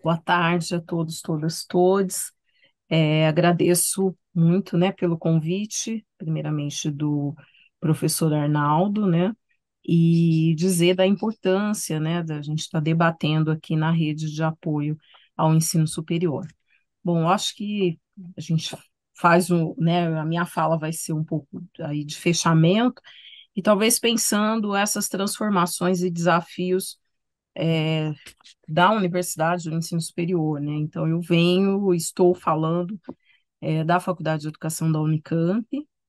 Boa tarde a todos, todas, todes. Agradeço muito, né, pelo convite, primeiramente do professor Arnaldo, né, e dizer da importância, né, da gente estar debatendo aqui na rede de apoio ao ensino superior. Bom, eu acho que a gente faz né, a minha fala vai ser um pouco aí de fechamento e talvez pensando essas transformações e desafios é, da universidade do ensino superior, né? Então, estou falando da Faculdade de Educação da Unicamp,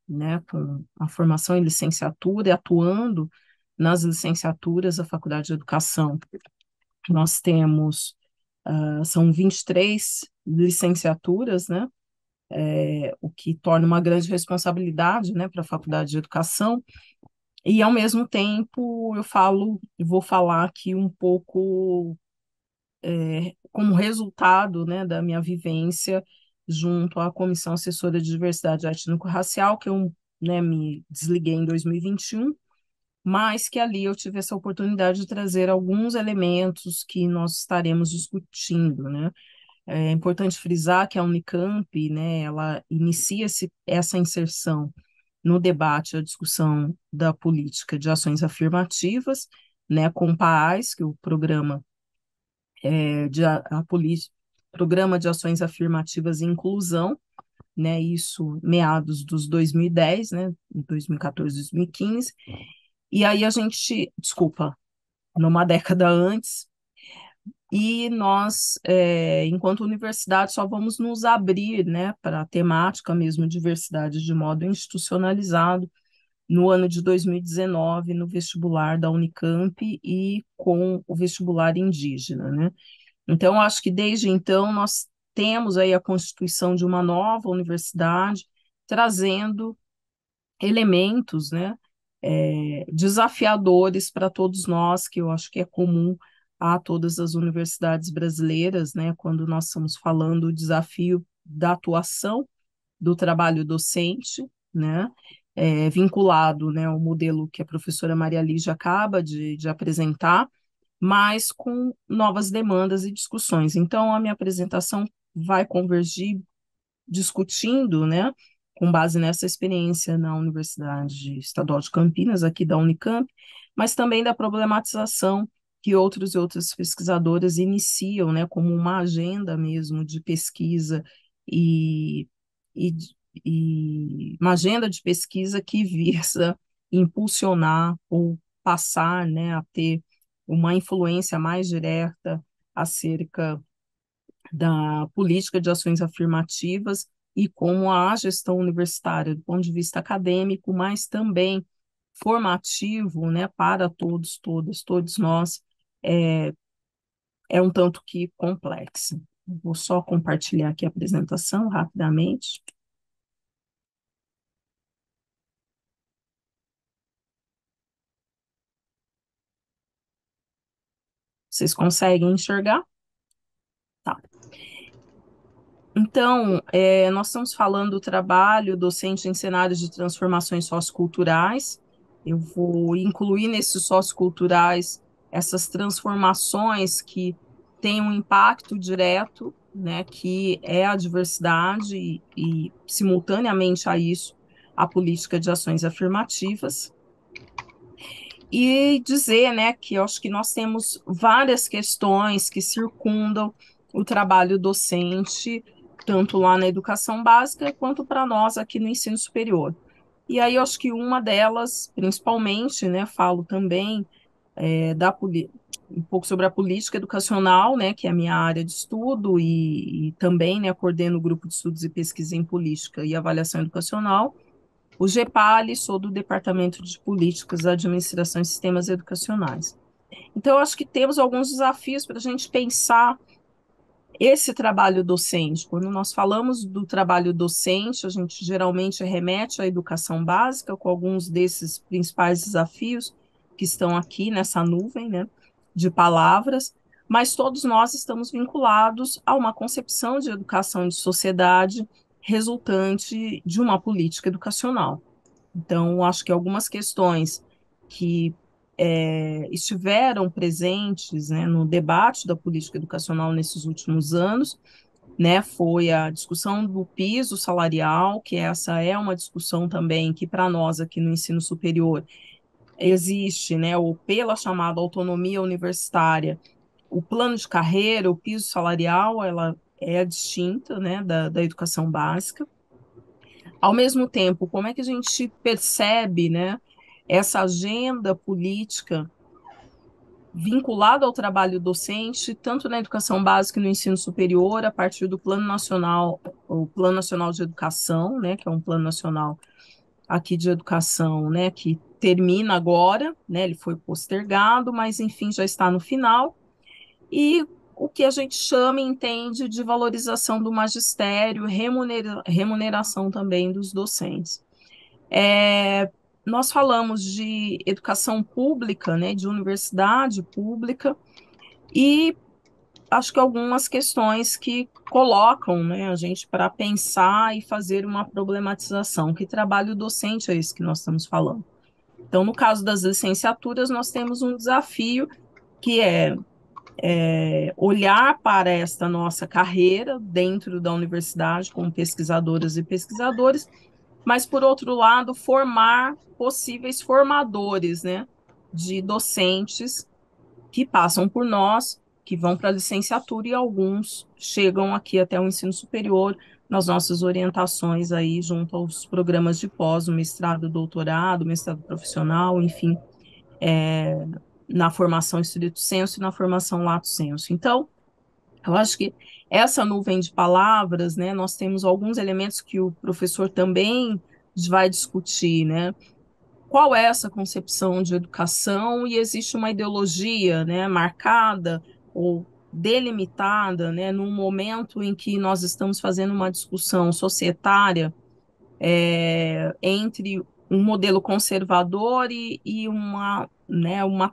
né, com a formação em licenciatura e atuando nas licenciaturas da Faculdade de Educação. Nós temos, são 23 licenciaturas, né, o que torna uma grande responsabilidade, né, para a Faculdade de Educação, e, ao mesmo tempo, vou falar aqui um pouco como resultado, né, da minha vivência junto à Comissão Assessora de Diversidade Étnico-Racial, que eu, né, me desliguei em 2021, mas que ali eu tive essa oportunidade de trazer alguns elementos que nós estaremos discutindo, né? É importante frisar que a Unicamp, né, ela inicia essa inserção no debate, a discussão da política de ações afirmativas, né, com o PAAS, que é o programa de Programa de Ações Afirmativas e Inclusão, né, isso meados dos 2010, né, 2014, 2015, e aí desculpa, numa década antes, e nós, enquanto universidade, só vamos nos abrir, né, para a temática mesmo diversidade de modo institucionalizado no ano de 2019, no vestibular da Unicamp e com o vestibular indígena, né? Então, acho que desde então nós temos aí a constituição de uma nova universidade, trazendo elementos, né, desafiadores para todos nós, que eu acho que é comum a todas as universidades brasileiras, né, quando nós estamos falando o desafio da atuação do trabalho docente, né, vinculado, né, ao modelo que a professora Maria Lígia acaba de apresentar, mas com novas demandas e discussões. Então, a minha apresentação vai convergir discutindo, né, com base nessa experiência na Universidade Estadual de Campinas, aqui da Unicamp, mas também da problematização que outros e outras pesquisadoras iniciam, né, como uma agenda mesmo de pesquisa e, e, e uma agenda de pesquisa que visa impulsionar ou passar, né, a ter uma influência mais direta acerca da política de ações afirmativas e como a gestão universitária, do ponto de vista acadêmico, mas também formativo, né, para todos, todas, todos nós, é, é um tanto que complexo. Vou só compartilhar aqui a apresentação rapidamente. Vocês conseguem enxergar? Tá. Então, nós estamos falando do trabalho docente em cenários de transformações socioculturais. Eu vou incluir nesses socioculturais essas transformações que têm um impacto direto, né, que é a diversidade simultaneamente a isso, a política de ações afirmativas. E dizer, né, que eu acho que nós temos várias questões que circundam o trabalho docente, tanto lá na educação básica quanto para nós aqui no ensino superior. E aí eu acho que uma delas, principalmente, né, falo também um pouco sobre a política educacional, né, que é a minha área de estudo, e também, né, coordeno o grupo de estudos e pesquisa em política e avaliação educacional, o GEPAL, sou do Departamento de Políticas, Administração e Sistemas Educacionais. Então, eu acho que temos alguns desafios para a gente pensar esse trabalho docente. Quando nós falamos do trabalho docente, a gente geralmente remete à educação básica, com alguns desses principais desafios que estão aqui nessa nuvem, né, de palavras, mas todos nós estamos vinculados a uma concepção de educação de sociedade resultante de uma política educacional. Então, acho que algumas questões que estiveram presentes, né, no debate da política educacional nesses últimos anos, né, foi a discussão do piso salarial, que essa é uma discussão também que para nós aqui no ensino superior existe, né, ou pela chamada autonomia universitária, o plano de carreira, o piso salarial, ela é distinta, né, da educação básica. Ao mesmo tempo, como é que a gente percebe, né, essa agenda política vinculada ao trabalho docente, tanto na educação básica e no ensino superior, a partir do Plano Nacional, o Plano Nacional de Educação, né, que é um plano nacional aqui de educação, né, que termina agora, né, ele foi postergado, mas enfim, já está no final, e o que a gente chama e entende de valorização do magistério, remuneração também dos docentes. É, nós falamos de educação pública, né, de universidade pública, e acho que algumas questões que colocam, né, a gente para pensar e fazer uma problematização. Que trabalho docente é esse que nós estamos falando? Então, no caso das licenciaturas, nós temos um desafio que é olhar para esta nossa carreira dentro da universidade, como pesquisadoras e pesquisadores, mas, por outro lado, formar possíveis formadores, né, de docentes que passam por nós, que vão para a licenciatura e alguns chegam aqui até o ensino superior nas nossas orientações aí junto aos programas de pós, o mestrado, doutorado, mestrado profissional, enfim, é, na formação estricto sensu e na formação lato sensu. Então, eu acho que essa nuvem de palavras, né, nós temos alguns elementos que o professor também vai discutir, né? Qual é essa concepção de educação? E existe uma ideologia, né, marcada ou delimitada, né, num momento em que nós estamos fazendo uma discussão societária entre um modelo conservador e uma, né, uma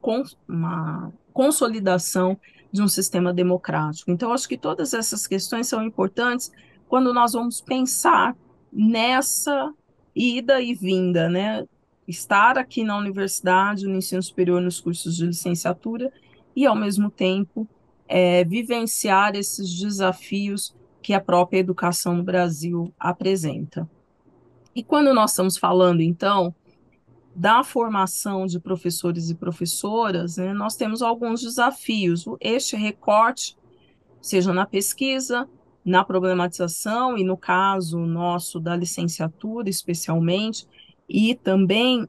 consolidação de um sistema democrático. Então, acho que todas essas questões são importantes quando nós vamos pensar nessa ida e vinda, né? Estar aqui na universidade, no ensino superior, nos cursos de licenciatura e, ao mesmo tempo, vivenciar esses desafios que a própria educação no Brasil apresenta. E quando nós estamos falando, então, da formação de professores e professoras, né, nós temos alguns desafios. Este recorte, seja na pesquisa, na problematização, e no caso nosso da licenciatura, especialmente, e também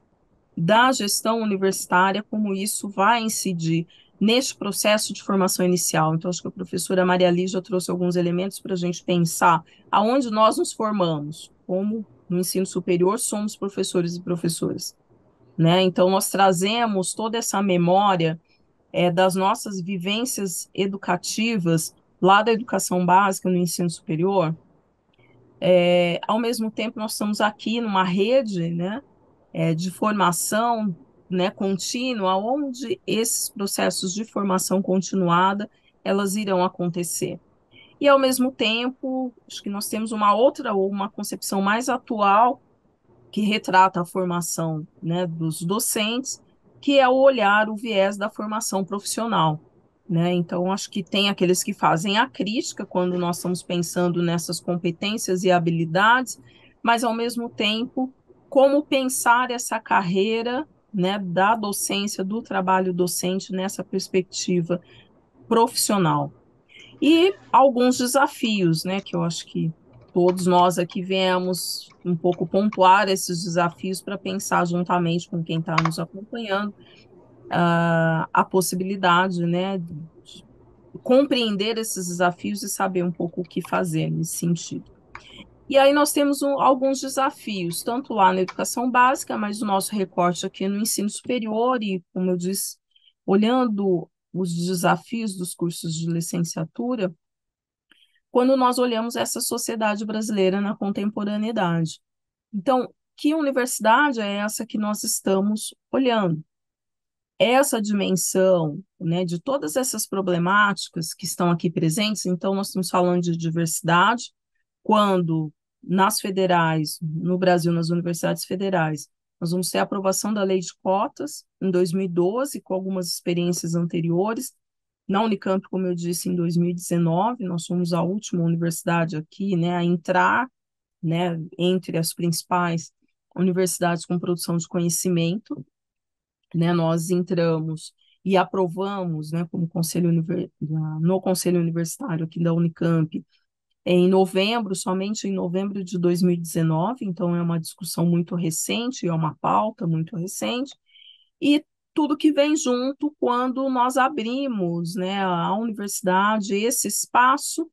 da gestão universitária, como isso vai incidir neste processo de formação inicial. Então, acho que a professora Maria Lígia trouxe alguns elementos para a gente pensar aonde nós nos formamos, como no ensino superior somos professores e professoras, né? Então, nós trazemos toda essa memória das nossas vivências educativas lá da educação básica no ensino superior. Ao mesmo tempo, nós estamos aqui numa rede, né, de formação, né, contínua, onde esses processos de formação continuada elas irão acontecer. E, ao mesmo tempo, acho que nós temos uma outra, ou uma concepção mais atual, que retrata a formação, né, dos docentes, que é o olhar, o viés da formação profissional, né? Então, acho que tem aqueles que fazem a crítica quando nós estamos pensando nessas competências e habilidades, mas, ao mesmo tempo, como pensar essa carreira, né, da docência, do trabalho docente nessa perspectiva profissional. E alguns desafios, né, que eu acho que todos nós aqui viemos um pouco pontuar esses desafios para pensar juntamente com quem está nos acompanhando a possibilidade, né, de compreender esses desafios e saber um pouco o que fazer nesse sentido. E aí nós temos alguns desafios, tanto lá na educação básica, mas o nosso recorte aqui no ensino superior e, como eu disse, olhando os desafios dos cursos de licenciatura, quando nós olhamos essa sociedade brasileira na contemporaneidade. Então, que universidade é essa que nós estamos olhando? Essa dimensão, né, de todas essas problemáticas que estão aqui presentes, então nós estamos falando de diversidade, quando nas federais, no Brasil, nas universidades federais, Nós vamos ter a aprovação da lei de cotas em 2012, com algumas experiências anteriores. Na Unicamp, como eu disse, em 2019, nós somos a última universidade aqui, né, a entrar, né, entre as principais universidades com produção de conhecimento, né, nós entramos e aprovamos, né, como no Conselho Universitário aqui da Unicamp, em novembro, somente em novembro de 2019, então é uma discussão muito recente, é uma pauta muito recente, e tudo que vem junto quando nós abrimos, né, a universidade, esse espaço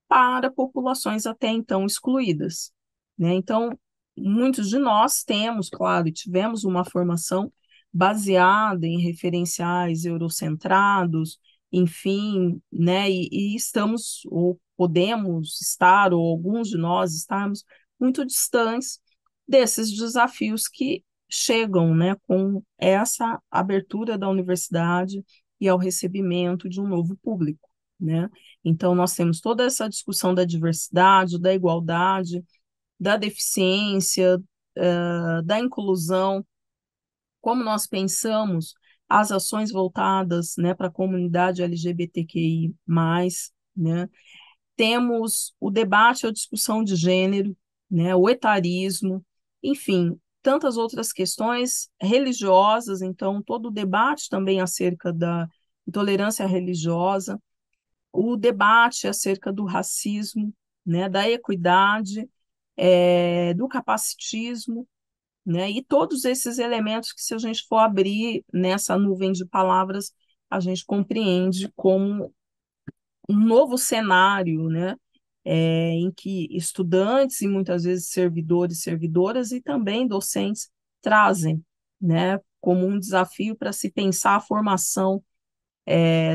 para populações até então excluídas, né? Então, muitos de nós temos, claro, e tivemos uma formação baseada em referenciais eurocentrados, enfim, né? E estamos, ou podemos estar, ou alguns de nós estarmos muito distantes desses desafios que chegam, né, com essa abertura da universidade e ao recebimento de um novo público, né? Então, nós temos toda essa discussão da diversidade, da igualdade, da deficiência, da inclusão, como nós pensamos as ações voltadas, né, para a comunidade LGBTQI+, né? Temos o debate, a discussão de gênero, né, o etarismo, enfim, tantas outras questões religiosas, então, todo o debate também acerca da intolerância religiosa, o debate acerca do racismo, né, da equidade, do capacitismo, né, e todos esses elementos que, se a gente for abrir nessa nuvem de palavras, a gente compreende como um novo cenário, né, em que estudantes e muitas vezes servidores, servidoras e também docentes trazem, né, como um desafio para se pensar a formação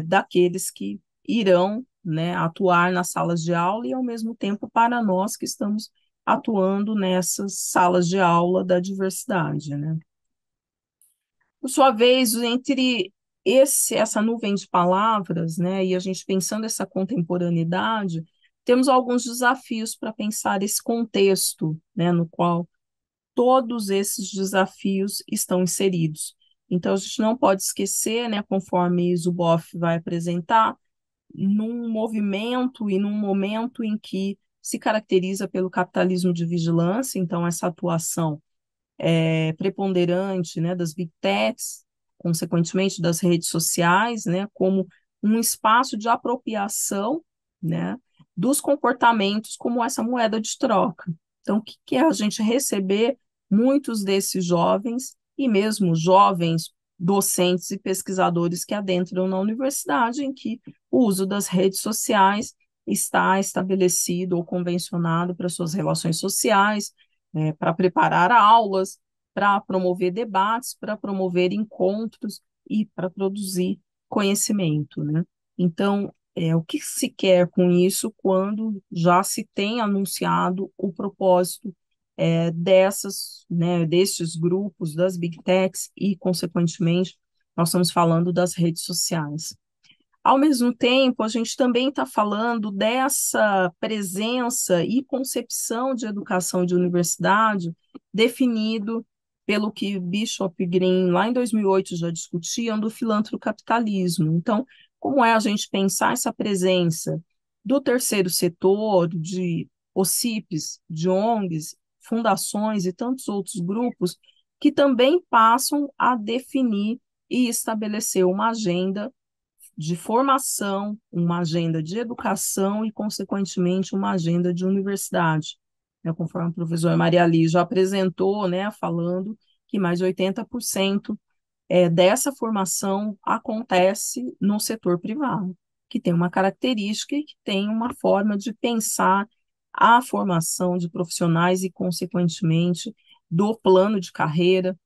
daqueles que irão, né, atuar nas salas de aula e, ao mesmo tempo, para nós que estamos atuando nessas salas de aula da diversidade, né? Por sua vez, entre essa nuvem de palavras, né, e a gente pensando essa contemporaneidade, temos alguns desafios para pensar esse contexto, né, no qual todos esses desafios estão inseridos. Então, a gente não pode esquecer, né, conforme Zuboff vai apresentar, num movimento e num momento em que se caracteriza pelo capitalismo de vigilância, então, essa atuação preponderante, né, das big techs, consequentemente das redes sociais, né, como um espaço de apropriação, né, dos comportamentos como essa moeda de troca. Então, o que que é a gente receber muitos desses jovens e mesmo jovens docentes e pesquisadores que adentram na universidade, em que o uso das redes sociais está estabelecido ou convencionado para suas relações sociais, para preparar aulas, para promover debates, para promover encontros e para produzir conhecimento, né? Então, o que se quer com isso quando já se tem anunciado o propósito né, destes grupos, das big techs e, consequentemente, nós estamos falando das redes sociais. Ao mesmo tempo, a gente também está falando dessa presença e concepção de educação de universidade definido pelo que Bishop Green, lá em 2008, já discutiam do filantrocapitalismo. Então, como é a gente pensar essa presença do terceiro setor, de OCIPs, de ONGs, fundações e tantos outros grupos que também passam a definir e estabelecer uma agenda de formação, uma agenda de educação e, consequentemente, uma agenda de universidade, né, conforme a professora Maria Li já apresentou, né, falando que mais de 80% dessa formação acontece no setor privado, que tem uma característica e que tem uma forma de pensar a formação de profissionais e, consequentemente, do plano de carreira,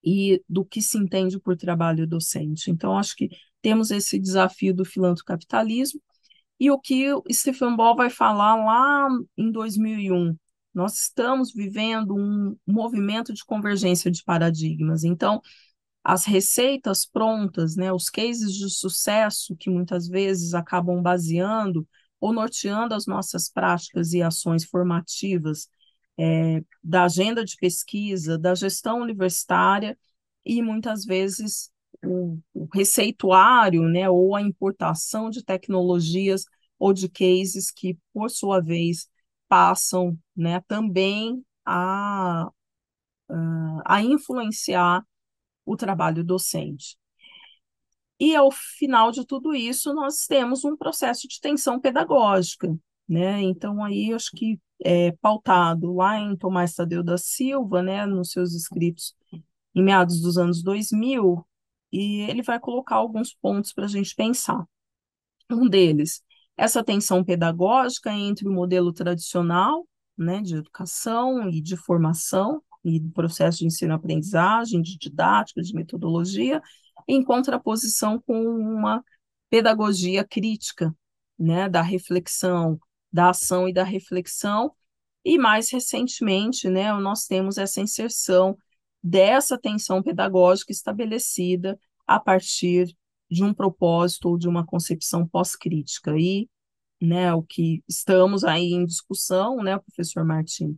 e do que se entende por trabalho docente. Então, acho que temos esse desafio do filantrocapitalismo, e o que o Stephen Ball vai falar lá em 2001. Nós estamos vivendo um movimento de convergência de paradigmas. Então, as receitas prontas, né, os cases de sucesso que muitas vezes acabam baseando ou norteando as nossas práticas e ações formativas da agenda de pesquisa, da gestão universitária e muitas vezes o receituário, né, ou a importação de tecnologias ou de cases que, por sua vez, passam, né, também a influenciar o trabalho docente. E, ao final de tudo isso, nós temos um processo de tensão pedagógica, né? Então, aí, acho que pautado lá em Tomás Tadeu da Silva, né, nos seus escritos em meados dos anos 2000, e ele vai colocar alguns pontos para a gente pensar. Um deles, essa tensão pedagógica entre o modelo tradicional, né, de educação e de formação, e do processo de ensino-aprendizagem, de didática, de metodologia, em contraposição com uma pedagogia crítica, né, da reflexão, da ação e da reflexão, e mais recentemente, né, nós temos essa inserção dessa tensão pedagógica estabelecida a partir de um propósito ou de uma concepção pós-crítica. E, né, o que estamos aí em discussão, né, o professor Martin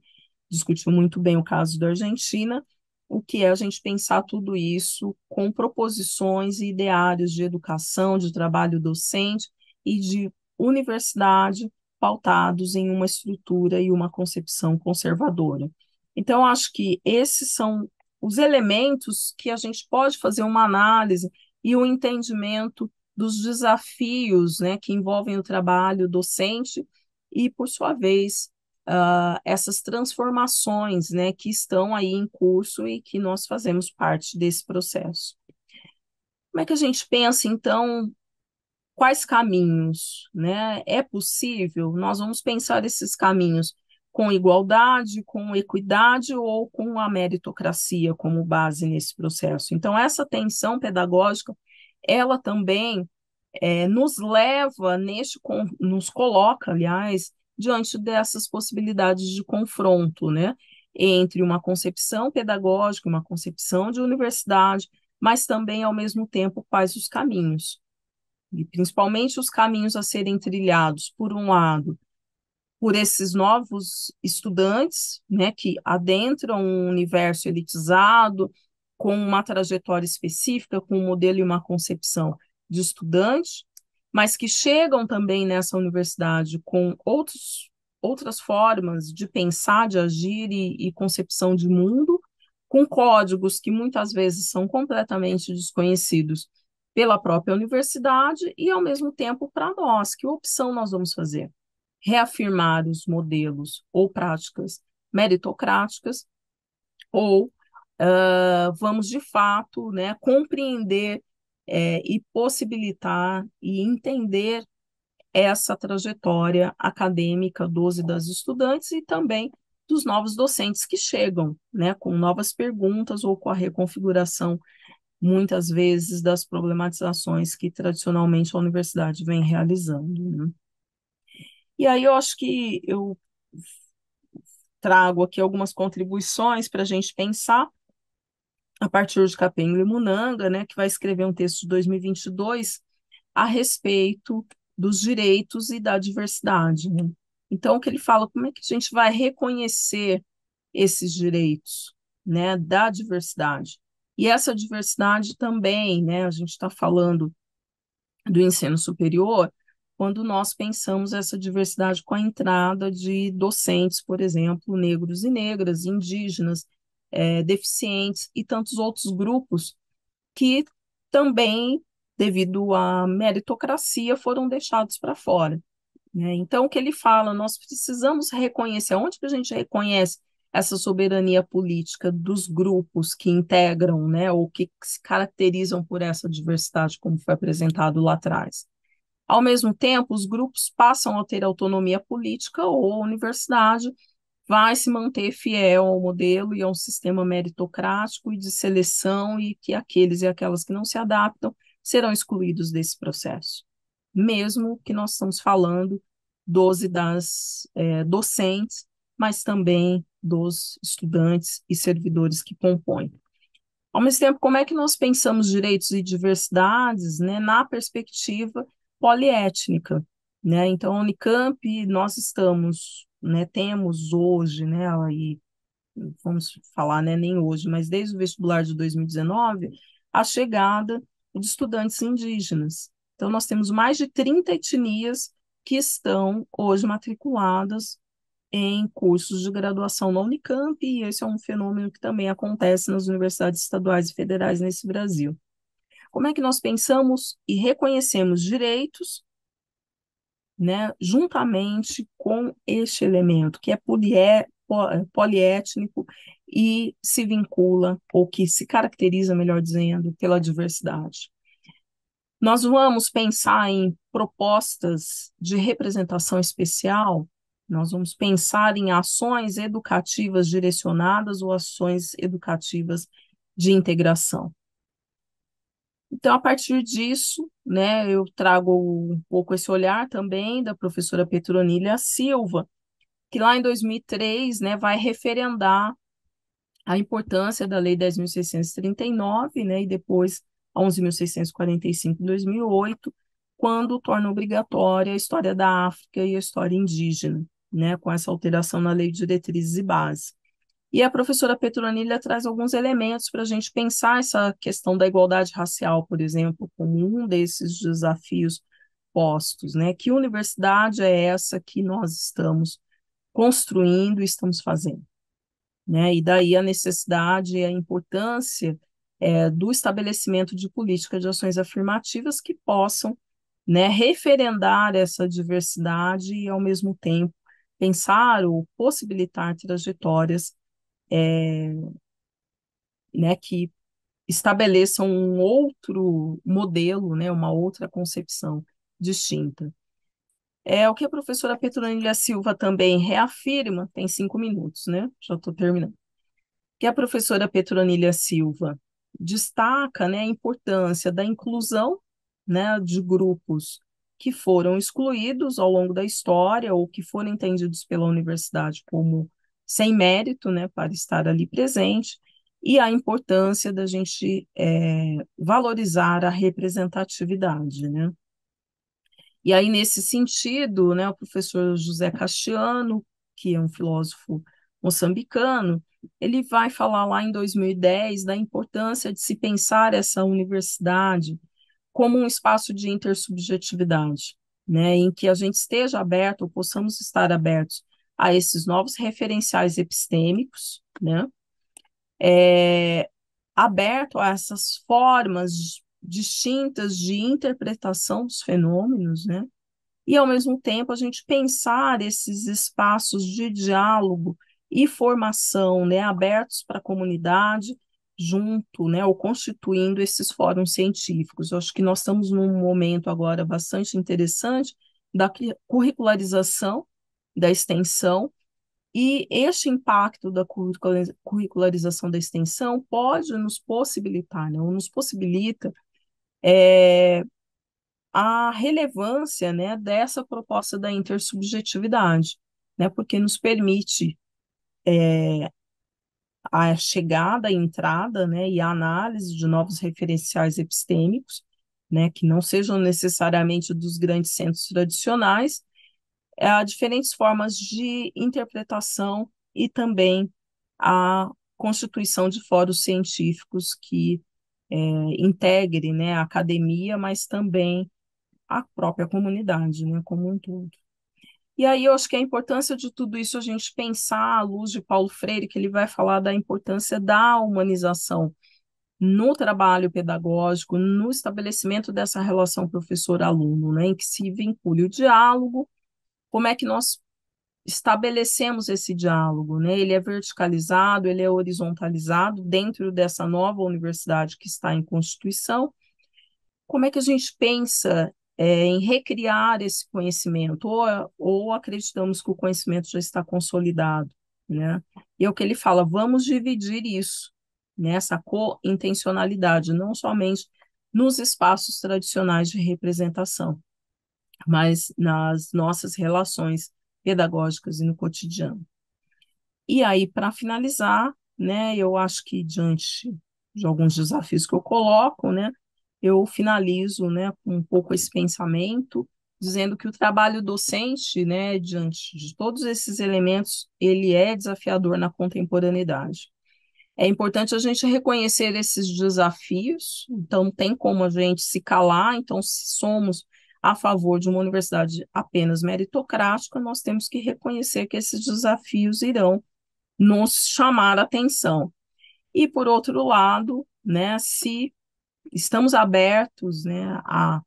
discutiu muito bem o caso da Argentina, o que é a gente pensar tudo isso com proposições e ideários de educação, de trabalho docente e de universidade pautados em uma estrutura e uma concepção conservadora. Então, acho que esses são os elementos que a gente pode fazer uma análise e o entendimento dos desafios, né, que envolvem o trabalho docente e, por sua vez, essas transformações, né, que estão aí em curso e que nós fazemos parte desse processo. Como é que a gente pensa, então, quais caminhos, né? É possível? Nós vamos pensar esses caminhos com igualdade, com equidade ou com a meritocracia como base nesse processo. Então, essa tensão pedagógica, ela também nos leva nos coloca, aliás, diante dessas possibilidades de confronto, né, entre uma concepção pedagógica, uma concepção de universidade, mas também, ao mesmo tempo, quais os caminhos. E principalmente os caminhos a serem trilhados, por um lado, por esses novos estudantes, né, que adentram um universo elitizado, com uma trajetória específica, com um modelo e uma concepção de estudante, mas que chegam também nessa universidade com outras formas de pensar, de agir e concepção de mundo, com códigos que muitas vezes são completamente desconhecidos pela própria universidade e, ao mesmo tempo, para nós, que opção nós vamos fazer? Reafirmar os modelos ou práticas meritocráticas, ou vamos, de fato, né, compreender e possibilitar e entender essa trajetória acadêmica dos e das estudantes e também dos novos docentes que chegam, né, com novas perguntas ou com a reconfiguração, muitas vezes, das problematizações que tradicionalmente a universidade vem realizando, né? E aí eu acho que eu trago aqui algumas contribuições para a gente pensar, a partir de Capenga e Munanga, né, que vai escrever um texto de 2022 a respeito dos direitos e da diversidade, né? Então, o que ele fala, como é que a gente vai reconhecer esses direitos, né, da diversidade? E essa diversidade também, né, a gente está falando do ensino superior, quando nós pensamos essa diversidade com a entrada de docentes, por exemplo, negros e negras, indígenas, deficientes e tantos outros grupos que também, devido à meritocracia, foram deixados para fora, né? Então, o que ele fala, nós precisamos reconhecer, onde que a gente reconhece essa soberania política dos grupos que integram, né, ou que se caracterizam por essa diversidade, como foi apresentado lá atrás. Ao mesmo tempo, os grupos passam a ter autonomia política ou a universidade vai se manter fiel ao modelo e a um sistema meritocrático e de seleção e que aqueles e aquelas que não se adaptam serão excluídos desse processo. Mesmo que nós estamos falando dos e das docentes, mas também dos estudantes e servidores que compõem. Ao mesmo tempo, como é que nós pensamos direitos e diversidades, né, na perspectiva poliétnica, né? Então, a Unicamp, nós estamos né, temos hoje, né, aí, vamos falar, né, nem hoje, mas desde o vestibular de 2019, a chegada de estudantes indígenas. Então, nós temos mais de 30 etnias que estão hoje matriculadas em cursos de graduação na Unicamp, e esse é um fenômeno que também acontece nas universidades estaduais e federais nesse Brasil. Como é que nós pensamos e reconhecemos direitos, né, juntamente com este elemento, que é poliétnico e se vincula, ou que se caracteriza, melhor dizendo, pela diversidade. Nós vamos pensar em propostas de representação especial, nós vamos pensar em ações educativas direcionadas ou ações educativas de integração. Então, a partir disso, né, eu trago um pouco esse olhar também da professora Petronília Silva, que lá em 2003, né, vai referendar a importância da Lei 10.639, né, e depois a 11.645 em 2008, quando torna obrigatória a história da África e a história indígena, né, com essa alteração na Lei de Diretrizes e Bases. E a professora Petronília traz alguns elementos para a gente pensar essa questão da igualdade racial, por exemplo, como um desses desafios postos, né? Que universidade é essa que nós estamos construindo e estamos fazendo, né? E daí a necessidade e a importância do estabelecimento de políticas de ações afirmativas que possam, né, referendar essa diversidade e, ao mesmo tempo, pensar ou possibilitar trajetórias, né, que estabeleçam um outro modelo, né, uma outra concepção distinta. É o que a professora Petronília Silva também reafirma, tem 5 minutos, né? Já estou terminando. Que a professora Petronília Silva destaca, né, a importância da inclusão, né, de grupos que foram excluídos ao longo da história ou que foram entendidos pela universidade como sem mérito, né, para estar ali presente, e a importância da gente valorizar a representatividade, né? E aí, nesse sentido, né, o professor José Castiano, que é um filósofo moçambicano, ele vai falar lá em 2010 da importância de se pensar essa universidade como um espaço de intersubjetividade, né, em que a gente esteja aberto, ou possamos estar abertos a esses novos referenciais epistêmicos, né, aberto a essas formas distintas de interpretação dos fenômenos, né, e, ao mesmo tempo, a gente pensar esses espaços de diálogo e formação, né, abertos para a comunidade, junto, né, ou constituindo esses fóruns científicos. Eu acho que nós estamos num momento agora bastante interessante da curricularização, da extensão, e este impacto da curricularização da extensão pode nos possibilitar, né, ou nos possibilita a relevância, né, dessa proposta da intersubjetividade, né, porque nos permite a chegada, a entrada, né, e a análise de novos referenciais epistêmicos, né, que não sejam necessariamente dos grandes centros tradicionais, a diferentes formas de interpretação e também a constituição de fóruns científicos que integre, né, a academia, mas também a própria comunidade, né, como um todo. E aí eu acho que a importância de tudo isso a gente pensar à luz de Paulo Freire, que ele vai falar da importância da humanização no trabalho pedagógico, no estabelecimento dessa relação professor-aluno, né, em que se vincule o diálogo, como é que nós estabelecemos esse diálogo, né? Ele é verticalizado, ele é horizontalizado dentro dessa nova universidade que está em constituição. Como é que a gente pensa em recriar esse conhecimento? Ou acreditamos que o conhecimento já está consolidado, né? E é o que ele fala, vamos dividir isso, né? Essa co-intencionalidade, não somente nos espaços tradicionais de representação, mas nas nossas relações pedagógicas e no cotidiano. E aí, para finalizar, né, eu acho que diante de alguns desafios que eu coloco, né, eu finalizo, né, com um pouco esse pensamento dizendo que o trabalho docente, né, diante de todos esses elementos, ele é desafiador na contemporaneidade. É importante a gente reconhecer esses desafios, então não tem como a gente se calar, então se somos a favor de uma universidade apenas meritocrática, nós temos que reconhecer que esses desafios irão nos chamar a atenção. E, por outro lado, né, se estamos abertos, né, a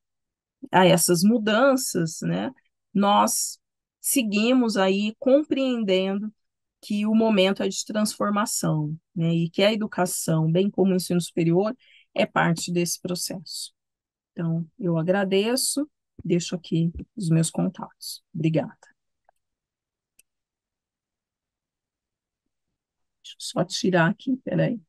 essas mudanças, né, nós seguimos aí compreendendo que o momento é de transformação, né, e que a educação, bem como o ensino superior, é parte desse processo. Então, eu agradeço, deixo aqui os meus contatos. Obrigada. Deixa eu só tirar aqui, peraí.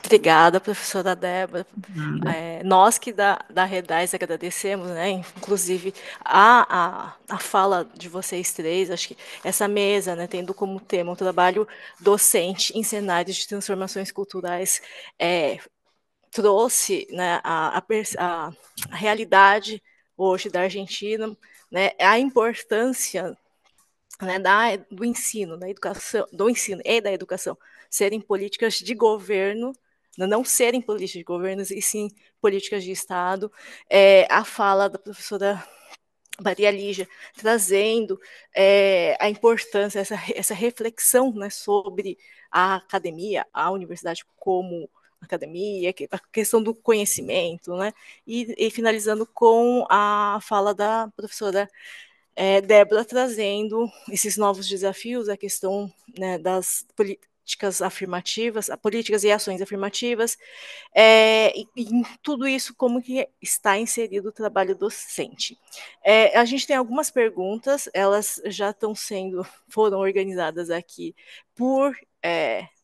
Obrigada, professora Débora. Nada. Nós que da Redais agradecemos, né? Inclusive a fala de vocês três, acho que essa mesa, né, tendo como tema o trabalho docente em cenários de transformações culturais, trouxe, né, a realidade hoje da Argentina, né, a importância, né, do ensino, da educação, do ensino e da educação serem políticas de governo, não serem políticas de governo, e sim políticas de Estado. A fala da professora Maria Lígia trazendo a importância, essa reflexão, né, sobre a academia, a universidade como academia, a questão do conhecimento, né, e finalizando com a fala da professora Débora trazendo esses novos desafios, a questão, né, das políticas afirmativas, políticas e ações afirmativas, e em tudo isso, como que está inserido o trabalho docente. A gente tem algumas perguntas, elas já foram organizadas aqui por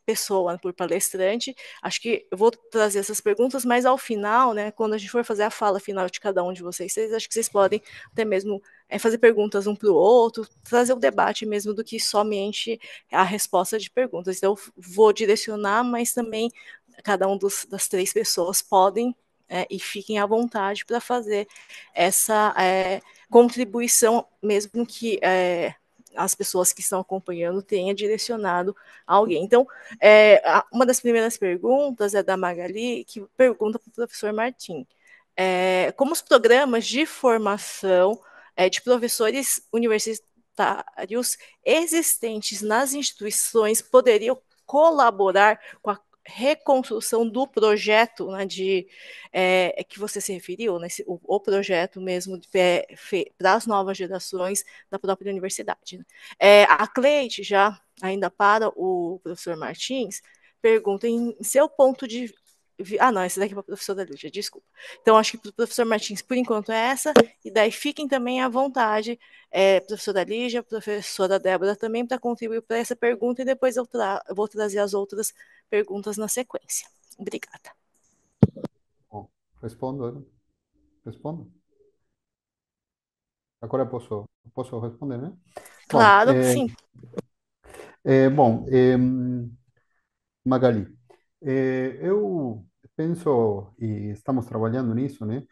pessoa, por palestrante. Acho que eu vou trazer essas perguntas, mas ao final, né, quando a gente for fazer a fala final de cada um de vocês, acho que vocês podem até mesmo fazer perguntas um para o outro, trazer o debate mesmo do que somente a resposta de perguntas. Então, eu vou direcionar, mas também cada um das três pessoas podem e fiquem à vontade para fazer essa contribuição, mesmo que as pessoas que estão acompanhando tenha direcionado a alguém. Então, uma das primeiras perguntas é da Magali, que pergunta para o professor Martim. Como os programas de formação de professores universitários existentes nas instituições poderiam colaborar com a reconstrução do projeto, né, que você se referiu, né, o projeto mesmo para as novas gerações da própria universidade. Né? A Cleide, já ainda para o professor Martins, pergunta em seu ponto de não, essa daqui é para a professora Lúcia, desculpa. Então, acho que para o professor Martins, por enquanto, é essa, e daí fiquem também à vontade, professora Lígia, professora Débora, também para contribuir para essa pergunta, e depois eu vou trazer as outras perguntas na sequência. Obrigada. Bom, respondo, né? Respondo. Agora posso responder, né? Bom, Claro, sim. bom, Magali, eu penso, e estamos trabalhando nisso, né?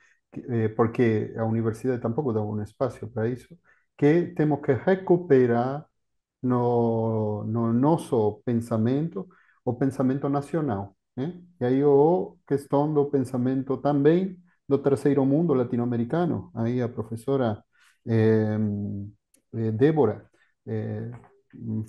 Porque a universidade tampouco dá um espaço para isso, que temos que recuperar no nosso pensamento, o pensamento nacional, né? E aí a questão do pensamento também do terceiro mundo latino-americano, aí a professora eh, Débora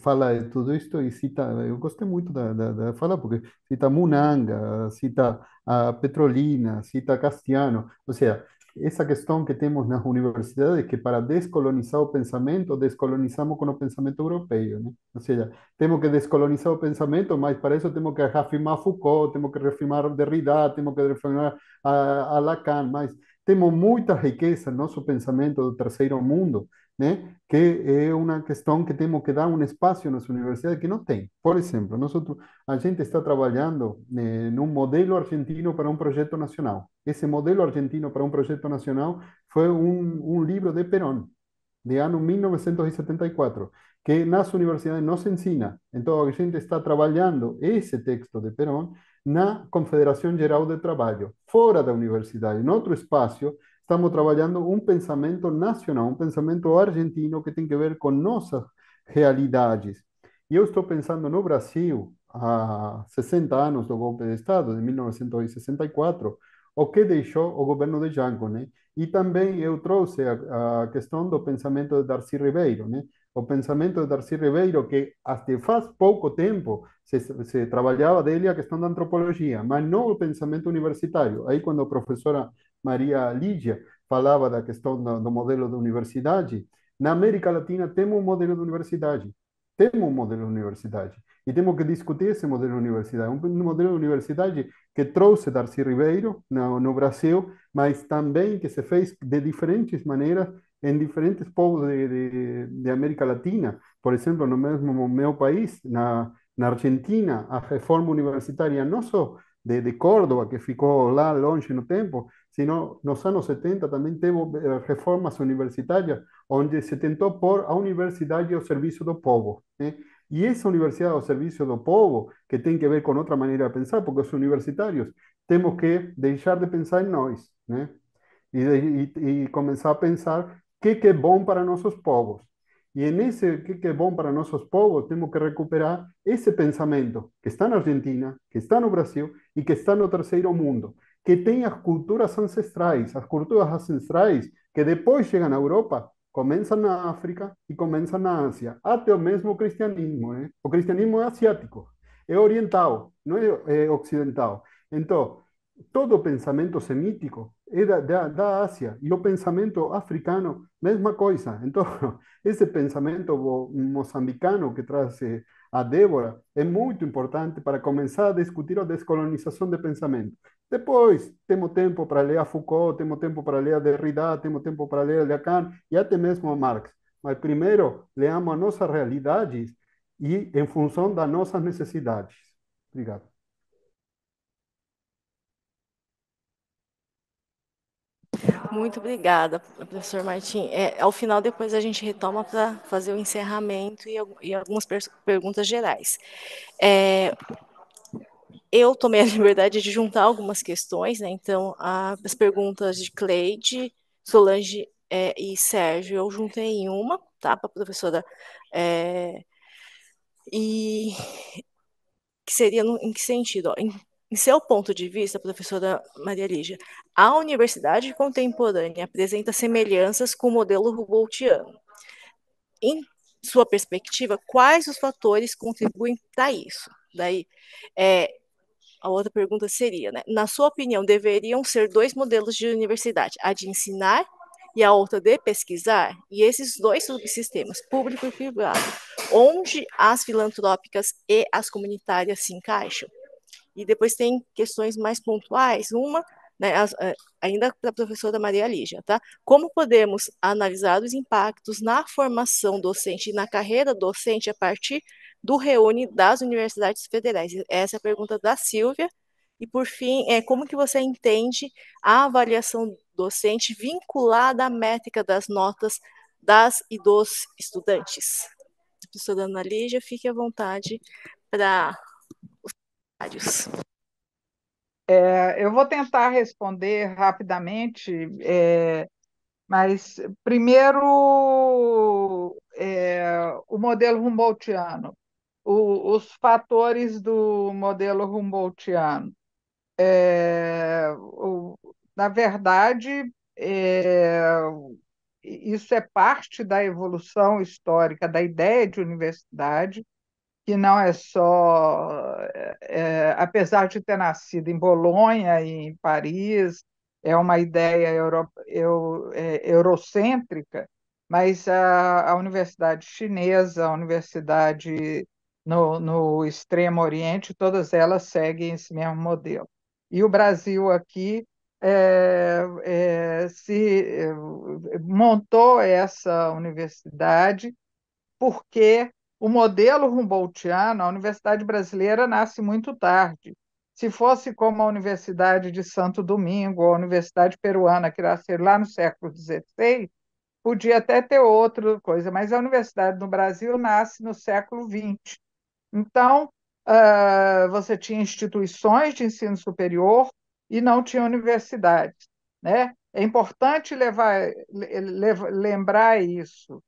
fala de tudo isso e cita, eu gostei muito da fala, porque cita Munanga, cita a Petrolina, cita Castiano, ou seja, essa questão que temos nas universidades, que para descolonizar o pensamento, descolonizamos com o pensamento europeu, né? Ou seja, temos que descolonizar o pensamento, mas para isso temos que reafirmar Foucault, temos que reafirmar Derrida, temos que reafirmar a Lacan, mas temos muita riqueza no nosso pensamento do terceiro mundo, né? Que é uma questão que temos que dar um espaço nas universidades que não tem. Por exemplo, a gente está trabalhando num modelo argentino para um projeto nacional. Esse modelo argentino para um projeto nacional foi um livro de Perón, de ano 1974, que nas universidades não se ensina. Então, a gente está trabalhando esse texto de Perón na Confederação Geral de Trabalho, fora da universidade, em outro espaço, estamos trabalhando um pensamento nacional, um pensamento argentino que tem que ver com nossas realidades. E eu estou pensando no Brasil, há 60 anos do golpe de Estado, de 1964, o que deixou o governo de Jango, né? E também eu trouxe a questão do pensamento de Darcy Ribeiro, né? O pensamento de Darcy Ribeiro, que até faz pouco tempo se trabalhava dele a questão da antropologia, mas não o pensamento universitário. Aí, quando a professora Maria Lígia falava da questão do modelo de universidade, na América Latina temos um modelo de universidade. Temos um modelo de universidade. E temos que discutir esse modelo de universidade. Um modelo de universidade que trouxe Darcy Ribeiro no Brasil, mas também que se fez de diferentes maneiras em diferentes povos de América Latina. Por exemplo, no mesmo meu país, na Argentina, a reforma universitária não só de Córdoba, que ficou lá longe no tempo, sino nos anos 70 também teve reformas universitárias, onde se tentou pôr a universidade ao serviço do povo, né? E essa universidade ao serviço do povo, que tem que ver com outra maneira de pensar, porque os universitários temos que deixar de pensar em nós, né? E começar a pensar o que é bom para nossos povos. E nesse que é bom para nossos povos, temos que recuperar esse pensamento que está na Argentina, que está no Brasil e que está no terceiro mundo, que tem as culturas ancestrais que depois chegam na Europa, começam na África e começam na Ásia, até o mesmo cristianismo, né? O cristianismo é asiático, é oriental, não é ocidental. Então, todo o pensamento semítico é da Ásia e o pensamento africano, mesma coisa. Então, esse pensamento moçambicano que traz a Débora é muito importante para começar a discutir a descolonização de pensamento. Depois, temos tempo para ler a Foucault, temos tempo para ler a Derrida, temos tempo para ler a Lacan e até mesmo a Marx. Mas primeiro, leamos as nossas realidades e em função das nossas necessidades. Obrigado. Muito obrigada, professor Martim. Ao final, depois a gente retoma para fazer o encerramento e algumas perguntas gerais. Eu tomei a liberdade de juntar algumas questões, né? Então, as perguntas de Cleide, Solange e Sérgio, eu juntei em uma, tá, para a professora. E que seria em que sentido? Ó, em seu ponto de vista, professora Maria Lígia, a universidade contemporânea apresenta semelhanças com o modelo Humboldtiano. Em sua perspectiva, quais os fatores contribuem para isso? Daí, a outra pergunta seria, né, na sua opinião, deveriam ser dois modelos de universidade, a de ensinar e a outra de pesquisar? E esses dois subsistemas, público e privado, onde as filantrópicas e as comunitárias se encaixam? E depois tem questões mais pontuais, uma, né, ainda para a professora Maria Lígia, tá? Como podemos analisar os impactos na formação docente e na carreira docente a partir do Reúne das universidades federais? Essa é a pergunta da Silvia. E, por fim, como que você entende a avaliação docente vinculada à métrica das notas das e dos estudantes? Professora Ana Lígia, fique à vontade para os comentários. Eu vou tentar responder rapidamente, mas primeiro o modelo Humboldtiano, os fatores do modelo Humboldtiano. Na verdade, isso é parte da evolução histórica da ideia de universidade, que não é só, apesar de ter nascido em Bolonha e em Paris, é uma ideia eurocêntrica, mas a universidade chinesa, a universidade no Extremo Oriente, todas elas seguem esse mesmo modelo. E o Brasil aqui se montou essa universidade porque o modelo Humboldtiano, a Universidade Brasileira nasce muito tarde. Se fosse como a Universidade de Santo Domingo, ou a Universidade Peruana, que nasceram lá no século XVI, podia até ter outra coisa, mas a universidade no Brasil nasce no século XX. Então, você tinha instituições de ensino superior e não tinha universidades, né? É importante lembrar isso.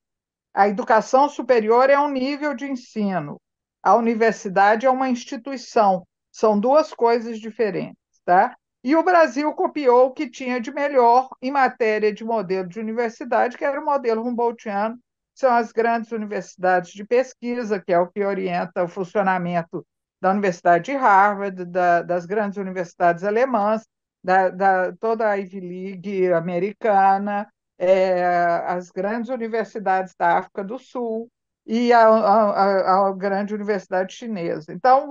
A educação superior é um nível de ensino, a universidade é uma instituição, são duas coisas diferentes, tá? E o Brasil copiou o que tinha de melhor em matéria de modelo de universidade, que era o modelo Humboldtiano, são as grandes universidades de pesquisa, que é o que orienta o funcionamento da Universidade de Harvard, das grandes universidades alemãs, toda a Ivy League americana, as grandes universidades da África do Sul e a grande universidade chinesa. Então,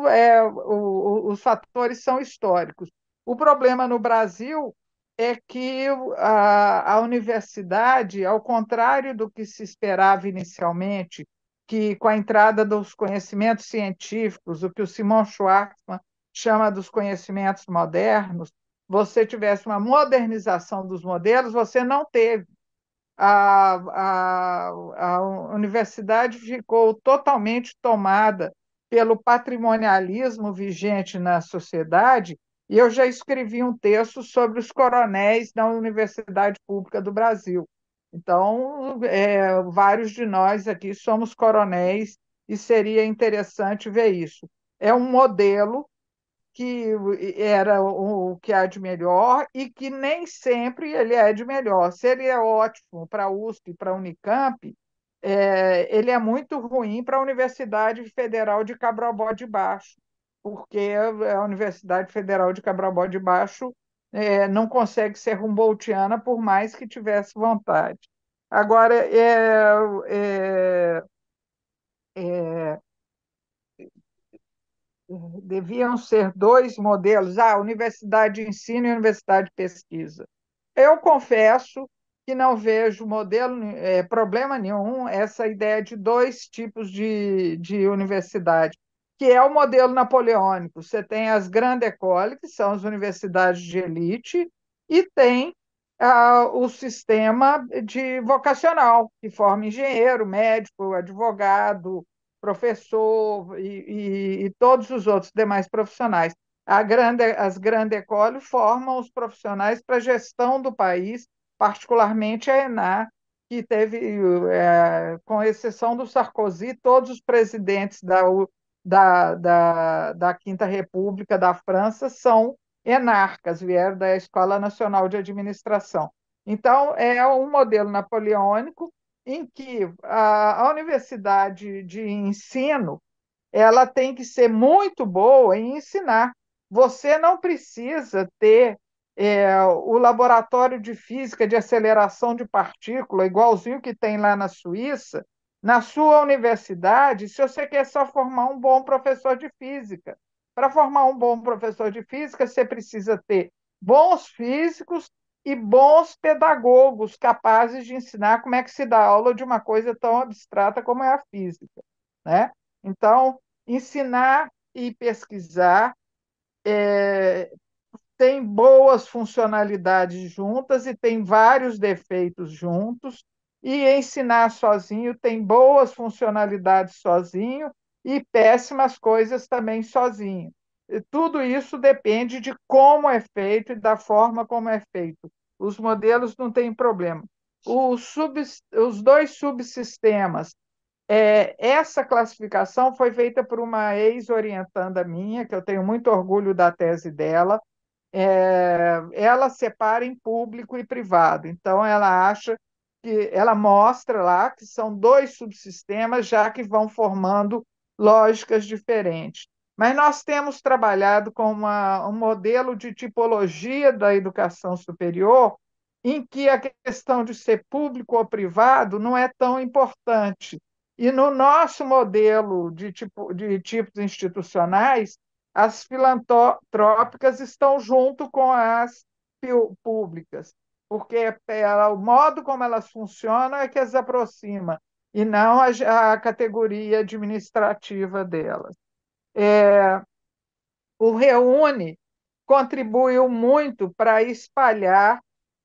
os fatores são históricos. O problema no Brasil é que a universidade, ao contrário do que se esperava inicialmente, que com a entrada dos conhecimentos científicos, o que o Simon Schwarzman chama dos conhecimentos modernos, você tivesse uma modernização dos modelos, você não teve. A universidade ficou totalmente tomada pelo patrimonialismo vigente na sociedade, e eu já escrevi um texto sobre os coronéis na Universidade Pública do Brasil. Então, vários de nós aqui somos coronéis e seria interessante ver isso. É um modelo que era o que há de melhor e que nem sempre ele é de melhor. Se ele é ótimo para a USP e para a Unicamp, ele é muito ruim para a Universidade Federal de Cabrobó de Baixo, porque a Universidade Federal de Cabrobó de Baixo não consegue ser Humboldtiana por mais que tivesse vontade. Agora, é, deviam ser dois modelos, universidade de ensino e universidade de pesquisa. Eu confesso que não vejo problema nenhum essa ideia de dois tipos de universidade, que é o modelo napoleônico. Você tem as grandes écoles, que são as universidades de elite, e tem o sistema de vocacional, que forma engenheiro, médico, advogado, professor e todos os outros demais profissionais. As grandes écoles formam os profissionais para a gestão do país, particularmente a ENA, que teve, com exceção do Sarkozy, todos os presidentes da Quinta República da França são enarcas, vieram da Escola Nacional de Administração. Então, é um modelo napoleônico em que a universidade de ensino ela tem que ser muito boa em ensinar. Você não precisa ter o laboratório de física de aceleração de partícula, igualzinho que tem lá na Suíça, na sua universidade, se você quer só formar um bom professor de física. Para formar um bom professor de física, você precisa ter bons físicos e bons pedagogos capazes de ensinar como é que se dá aula de uma coisa tão abstrata como é a física, né? Então, ensinar e pesquisar tem boas funcionalidades juntas e tem vários defeitos juntos, e ensinar sozinho tem boas funcionalidades sozinho e péssimas coisas também sozinho. E tudo isso depende de como é feito e da forma como é feito. Os modelos não têm problema. Os dois subsistemas, essa classificação foi feita por uma ex-orientanda minha, que eu tenho muito orgulho da tese dela. Ela separa em público e privado. Então, ela mostra lá que são dois subsistemas, já que vão formando lógicas diferentes. Mas nós temos trabalhado com um modelo de tipologia da educação superior, em que a questão de ser público ou privado não é tão importante. E no nosso modelo de tipos institucionais, as filantrópicas estão junto com as públicas, porque o modo como elas funcionam é que as aproxima, e não a categoria administrativa delas. O Reúne contribuiu muito para espalhar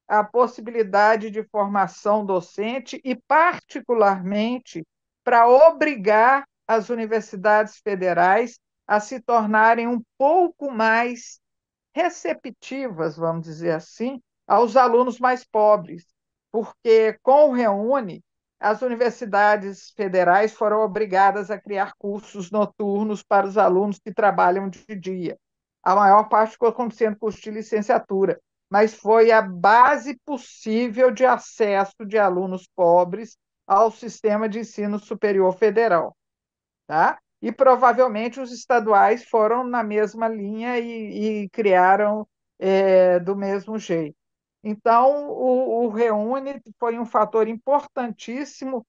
a possibilidade de formação docente e, particularmente, para obrigar as universidades federais a se tornarem um pouco mais receptivas, vamos dizer assim, aos alunos mais pobres, porque com o Reúne, as universidades federais foram obrigadas a criar cursos noturnos para os alunos que trabalham de dia. A maior parte ficou sendo curso de licenciatura, mas foi a base possível de acesso de alunos pobres ao sistema de ensino superior federal. Tá? E provavelmente os estaduais foram na mesma linha e criaram do mesmo jeito. Então, o Reúne foi um fator importantíssimo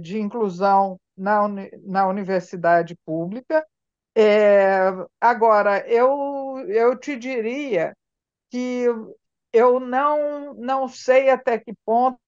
de inclusão na universidade pública. Agora, eu te diria que eu não sei até que ponto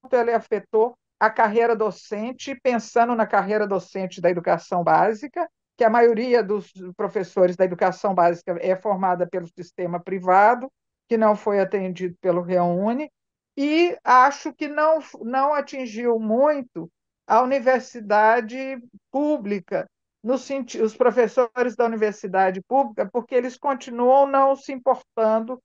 ele afetou a carreira docente, pensando na carreira docente da educação básica, que a maioria dos professores da educação básica é formada pelo sistema privado, que não foi atendido pelo Reúne, e acho que não atingiu muito a universidade pública, no sentido, os professores da universidade pública, porque eles continuam não se importando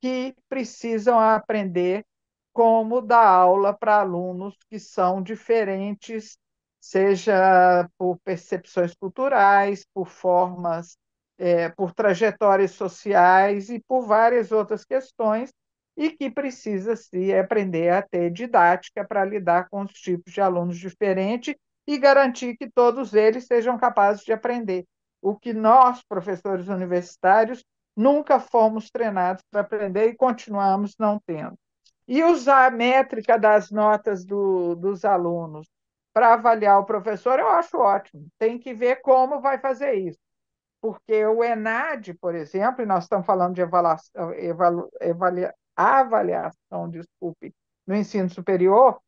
que precisam aprender como dar aula para alunos que são diferentes, seja por percepções culturais, por formas, por trajetórias sociais e por várias outras questões, e que precisa se aprender a ter didática para lidar com os tipos de alunos diferentes e garantir que todos eles sejam capazes de aprender. O que nós, professores universitários, nunca fomos treinados para aprender e continuamos não tendo. E usar a métrica das notas dos alunos para avaliar o professor, eu acho ótimo. Tem que ver como vai fazer isso. Porque o ENAD, por exemplo, e nós estamos falando de avaliação, desculpe, no ensino superior,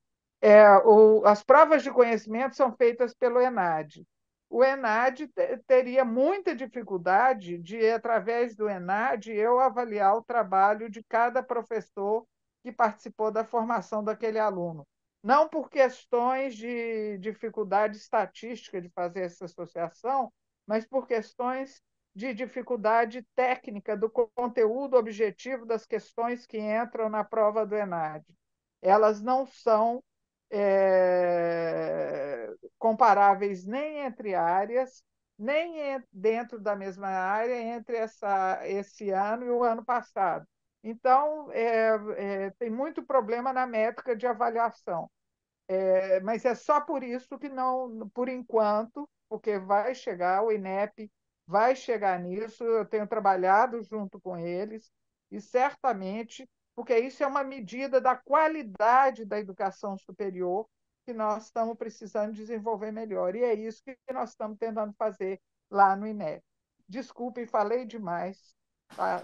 as provas de conhecimento são feitas pelo ENAD. O ENAD teria muita dificuldade de, através do ENAD, eu avaliar o trabalho de cada professor que participou da formação daquele aluno. Não por questões de dificuldade estatística de fazer essa associação, mas por questões de dificuldade técnica do conteúdo objetivo das questões que entram na prova do ENAD. Elas não são comparáveis nem entre áreas, nem dentro da mesma área entre esse ano e o ano passado. Então, tem muito problema na métrica de avaliação. Mas é só por isso que não, por enquanto, porque vai chegar, o INEP vai chegar nisso, eu tenho trabalhado junto com eles, e certamente, porque isso é uma medida da qualidade da educação superior que nós estamos precisando desenvolver melhor, e é isso que nós estamos tentando fazer lá no INEP. Desculpe, falei demais, tá?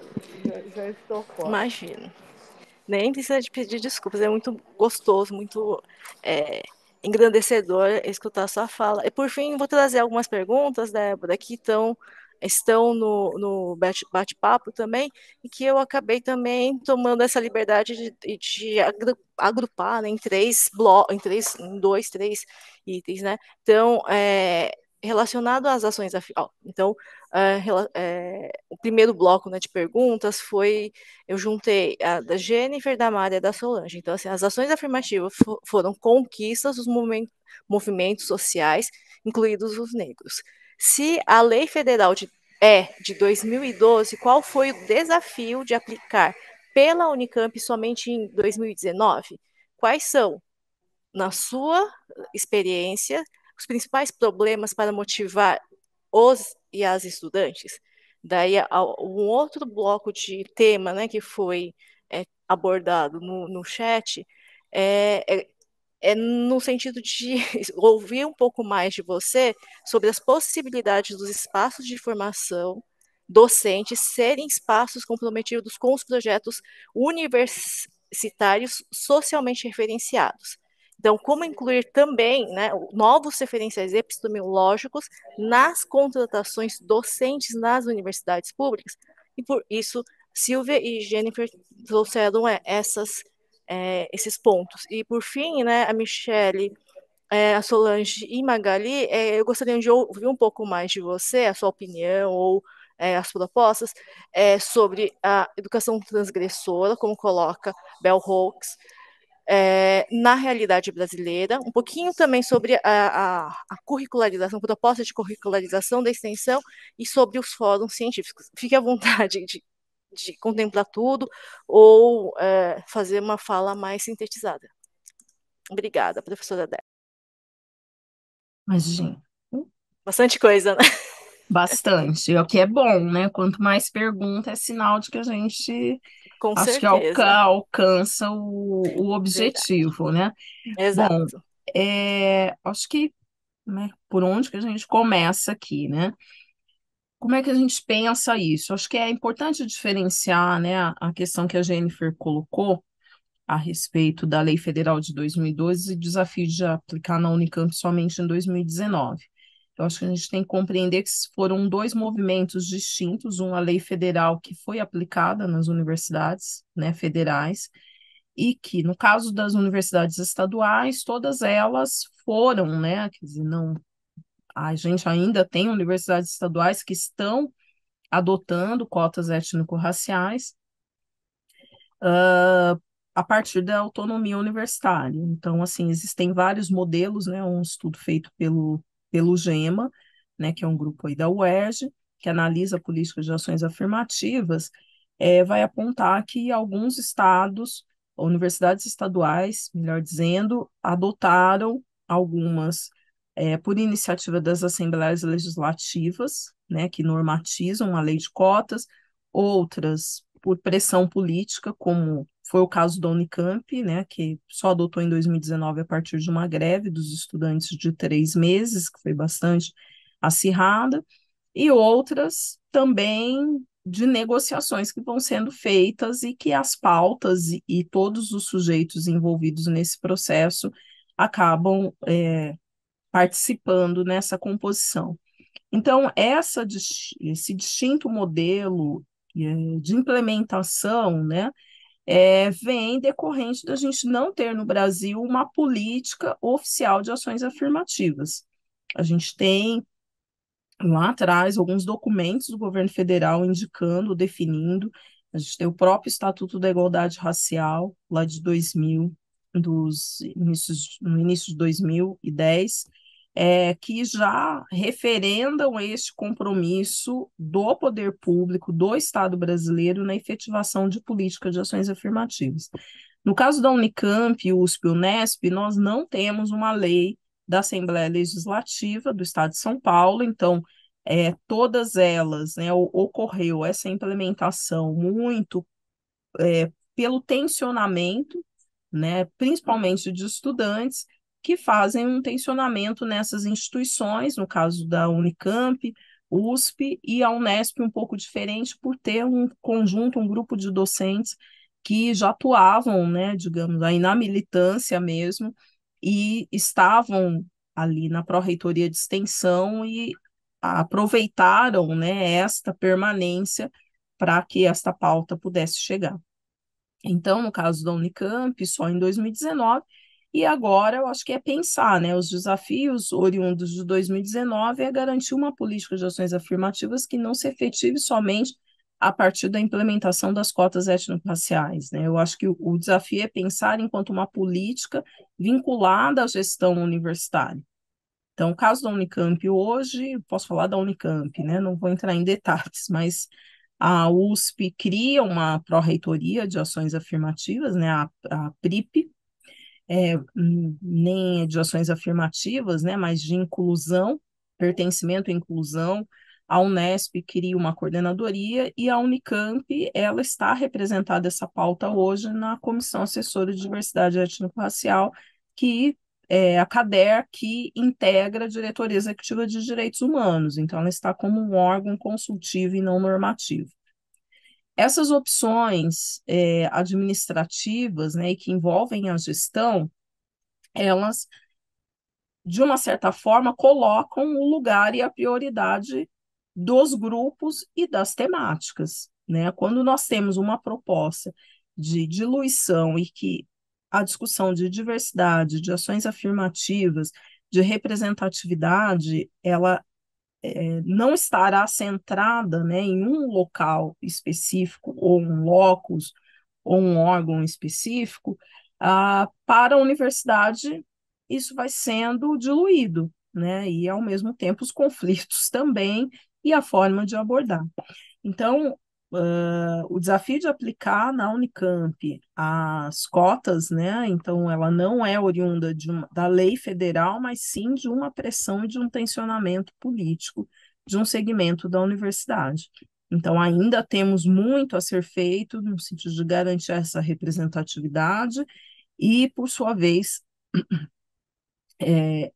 Já estou fora. Imagino. Nem precisa de pedir desculpas, é muito gostoso, muito engrandecedor escutar a sua fala. E por fim, vou trazer algumas perguntas, Débora, que estão no bate-papo também, e que eu acabei também tomando essa liberdade de agrupar, né, em dois, três itens, né? Então, relacionado às ações, então, o primeiro bloco, né, de perguntas foi, eu juntei a da Jennifer, da Mária e da Solange. Então, assim, as ações afirmativas foram conquistas dos movimentos sociais, incluídos os negros. Se a lei federal de 2012, qual foi o desafio de aplicar pela Unicamp somente em 2019? Quais são, na sua experiência, os principais problemas para motivar os e as estudantes? Daí, um outro bloco de tema, né, que foi abordado no chat, é, no sentido de ouvir um pouco mais de você sobre as possibilidades dos espaços de formação docente serem espaços comprometidos com os projetos universitários socialmente referenciados. Então, como incluir também, né, novos referenciais epistemológicos nas contratações docentes nas universidades públicas? E por isso, Silvia e Jennifer trouxeram esses pontos. E por fim, né, a Michele, a Solange e Magali, eu gostaria de ouvir um pouco mais de você, a sua opinião, ou as propostas, sobre a educação transgressora, como coloca Bell Hooks, na realidade brasileira, um pouquinho também sobre a curricularização, proposta de curricularização da extensão e sobre os fóruns científicos. Fique à vontade de contemplar tudo ou fazer uma fala mais sintetizada. Obrigada, professora Débora. Imagina. Bastante coisa, né? Bastante. É o que é bom, né? Quanto mais pergunta, é sinal de que a gente Com acho que certeza. alcança o objetivo, né? Bom, Exato. acho que, né, por onde que a gente começa aqui, né? Como é que a gente pensa isso? Acho que é importante diferenciar, né, a questão que a Jennifer colocou a respeito da Lei Federal de 2012 e desafio de aplicar na Unicamp somente em 2019. Eu acho que a gente tem que compreender que foram dois movimentos distintos, uma lei federal que foi aplicada nas universidades, né, federais, e que, no caso das universidades estaduais, todas elas foram, né, quer dizer, não, a gente ainda tem universidades estaduais que estão adotando cotas étnico-raciais, a partir da autonomia universitária. Então, assim, existem vários modelos, né? Um estudo feito pelo GEMA, né, que é um grupo aí da UERJ, que analisa políticas de ações afirmativas, vai apontar que alguns estados, universidades estaduais, melhor dizendo, adotaram algumas, por iniciativa das assembleias legislativas, né, que normatizam a lei de cotas, outras por pressão política, como foi o caso da Unicamp, né, que só adotou em 2019 a partir de uma greve dos estudantes de 3 meses, que foi bastante acirrada, e outras também de negociações que vão sendo feitas e que as pautas e todos os sujeitos envolvidos nesse processo acabam participando nessa composição. Então, esse distinto modelo de implementação, né, vem decorrente da gente não ter no Brasil uma política oficial de ações afirmativas. A gente tem lá atrás alguns documentos do governo federal indicando, definindo. A gente tem o próprio Estatuto da Igualdade Racial, lá de 2000, no início de 2010, que já referendam este compromisso do poder público, do Estado brasileiro, na efetivação de políticas de ações afirmativas. No caso da Unicamp, USP e Unesp, nós não temos uma lei da Assembleia Legislativa do Estado de São Paulo, então, todas elas, né, ocorreu essa implementação muito pelo tensionamento, né, principalmente de estudantes que fazem um tensionamento nessas instituições, no caso da Unicamp, USP e a Unesp um pouco diferente por ter um conjunto, um grupo de docentes que já atuavam, né, digamos, aí na militância mesmo e estavam ali na pró-reitoria de extensão e aproveitaram, né, esta permanência para que esta pauta pudesse chegar. Então, no caso da Unicamp, só em 2019, e agora eu acho que é pensar, né, os desafios oriundos de 2019 é garantir uma política de ações afirmativas que não se efetive somente a partir da implementação das cotas étnico-raciais, né? Eu acho que o desafio é pensar enquanto uma política vinculada à gestão universitária. Então, o caso da Unicamp hoje, posso falar da Unicamp, né? Não vou entrar em detalhes, mas a USP cria uma pró-reitoria de ações afirmativas, né? A PRIP, nem é de ações afirmativas, né? Mas de inclusão, pertencimento e inclusão. A Unesp cria uma coordenadoria e a Unicamp, ela está representada essa pauta hoje na Comissão Assessora de Diversidade Étnico-Racial, que é a CADER, que integra a Diretoria Executiva de Direitos Humanos. Então, ela está como um órgão consultivo e não normativo. Essas opções administrativas, né, e que envolvem a gestão, elas, de uma certa forma, colocam o lugar e a prioridade dos grupos e das temáticas, né? Quando nós temos uma proposta de diluição e que a discussão de diversidade, de ações afirmativas, de representatividade, ela não estará centrada, né, em um local específico, ou um locus, ou um órgão específico, para a universidade isso vai sendo diluído, né, e ao mesmo tempo os conflitos também e a forma de abordar. Então, o desafio de aplicar na Unicamp as cotas, né? Então, ela não é oriunda da lei federal, mas sim de uma pressão e de um tensionamento político de um segmento da universidade. Então, ainda temos muito a ser feito no sentido de garantir essa representatividade e, por sua vez,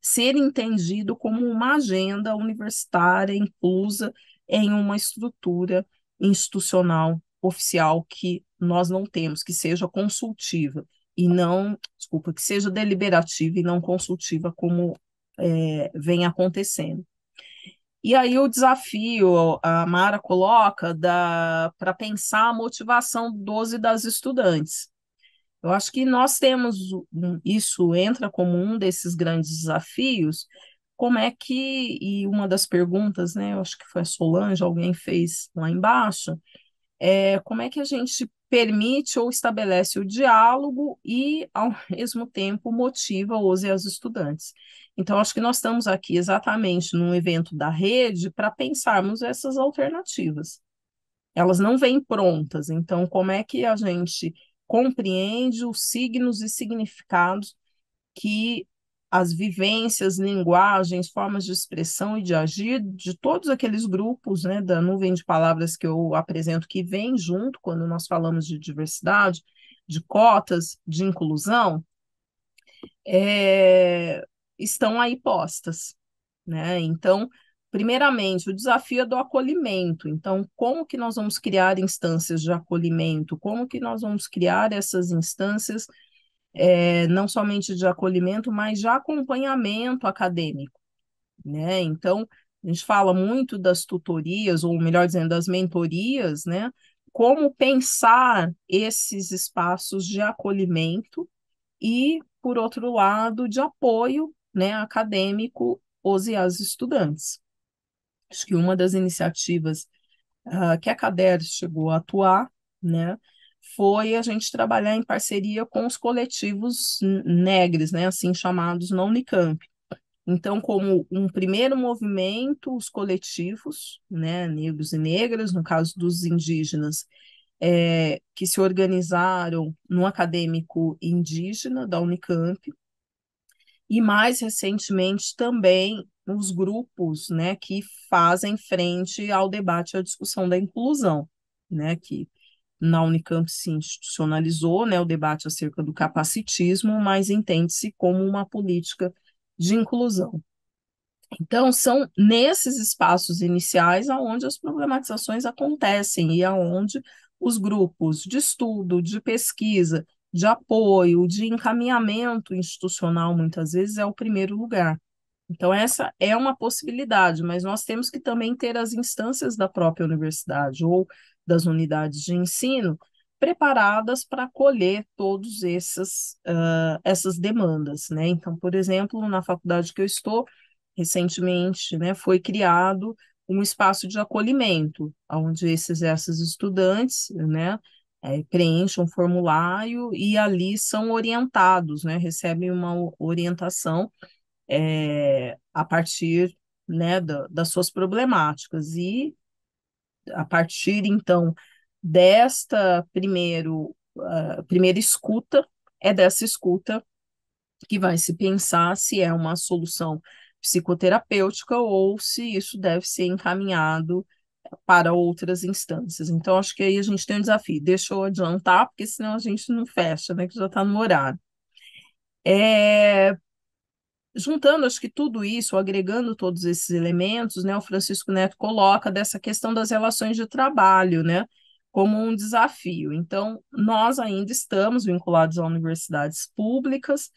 ser entendido como uma agenda universitária inclusa em uma estrutura institucional oficial que nós não temos, que seja consultiva e não, desculpa, que seja deliberativa e não consultiva, como vem acontecendo. E aí o desafio, a Mara coloca, para pensar a motivação dos e das estudantes. Eu acho que nós temos, isso entra como um desses grandes desafios, como é que, e uma das perguntas, né, eu acho que foi a Solange, alguém fez lá embaixo, como é que a gente permite ou estabelece o diálogo e, ao mesmo tempo, motiva os e as estudantes. Então, acho que nós estamos aqui exatamente num evento da rede para pensarmos essas alternativas. Elas não vêm prontas, então, como é que a gente compreende os signos e significados que as vivências, linguagens, formas de expressão e de agir de todos aqueles grupos, né, da nuvem de palavras que eu apresento, que vem junto quando nós falamos de diversidade, de cotas, de inclusão, é, estão aí postas, né? Então, primeiramente, o desafio é do acolhimento. Então, como que nós vamos criar instâncias de acolhimento? Como que nós vamos criar essas instâncias, não somente de acolhimento, mas de acompanhamento acadêmico, né? Então, a gente fala muito das tutorias, ou melhor dizendo, das mentorias, né? Como pensar esses espaços de acolhimento e, por outro lado, de apoio, né, acadêmico aos e às estudantes. Acho que uma das iniciativas que a CADER chegou a atuar, né, foi a gente trabalhar em parceria com os coletivos negros, né, assim chamados na Unicamp. Então, como um primeiro movimento, os coletivos, né, negros e negras, no caso dos indígenas, que se organizaram no acadêmico indígena da Unicamp, e mais recentemente também os grupos, né, que fazem frente ao debate e à discussão da inclusão, né, que na Unicamp se institucionalizou, né, o debate acerca do capacitismo, mas entende-se como uma política de inclusão. Então, são nesses espaços iniciais aonde as problematizações acontecem e aonde os grupos de estudo, de pesquisa, de apoio, de encaminhamento institucional, muitas vezes, é o primeiro lugar. Então, essa é uma possibilidade, mas nós temos que também ter as instâncias da própria universidade ou das unidades de ensino preparadas para acolher todas essas demandas, né? Então, por exemplo, na faculdade que eu estou, recentemente, né, foi criado um espaço de acolhimento, onde esses estudantes, né, preenchem um formulário e ali são orientados, né, recebem uma orientação a partir, né, das suas problemáticas. E a partir, então, desta primeira escuta, é dessa escuta que vai se pensar se é uma solução psicoterapêutica ou se isso deve ser encaminhado para outras instâncias. Então, acho que aí a gente tem um desafio. Deixa eu adiantar, porque senão a gente não fecha, né, que já está no horário. Juntando, acho que tudo isso, agregando todos esses elementos, né, o Francisco Neto coloca dessa questão das relações de trabalho, né, como um desafio. Então, nós ainda estamos vinculados a universidades públicas,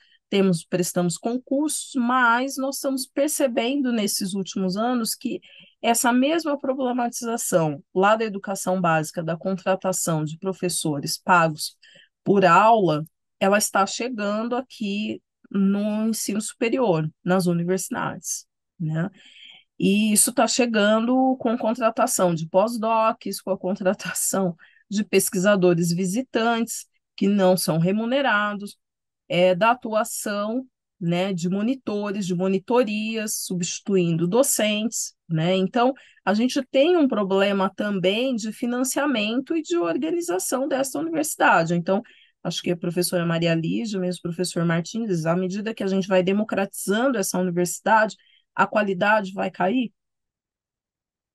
prestamos concursos, mas nós estamos percebendo nesses últimos anos que essa mesma problematização lá da educação básica, da contratação de professores pagos por aula, ela está chegando aqui no ensino superior, nas universidades, né? E isso está chegando com contratação de pós-docs, com a contratação de pesquisadores visitantes, que não são remunerados, da atuação, né, de monitores, de monitorias, substituindo docentes, né? Então, a gente tem um problema também de financiamento e de organização dessa universidade. Então, acho que a professora Maria Lígia, mesmo o professor Martins, à medida que a gente vai democratizando essa universidade, a qualidade vai cair?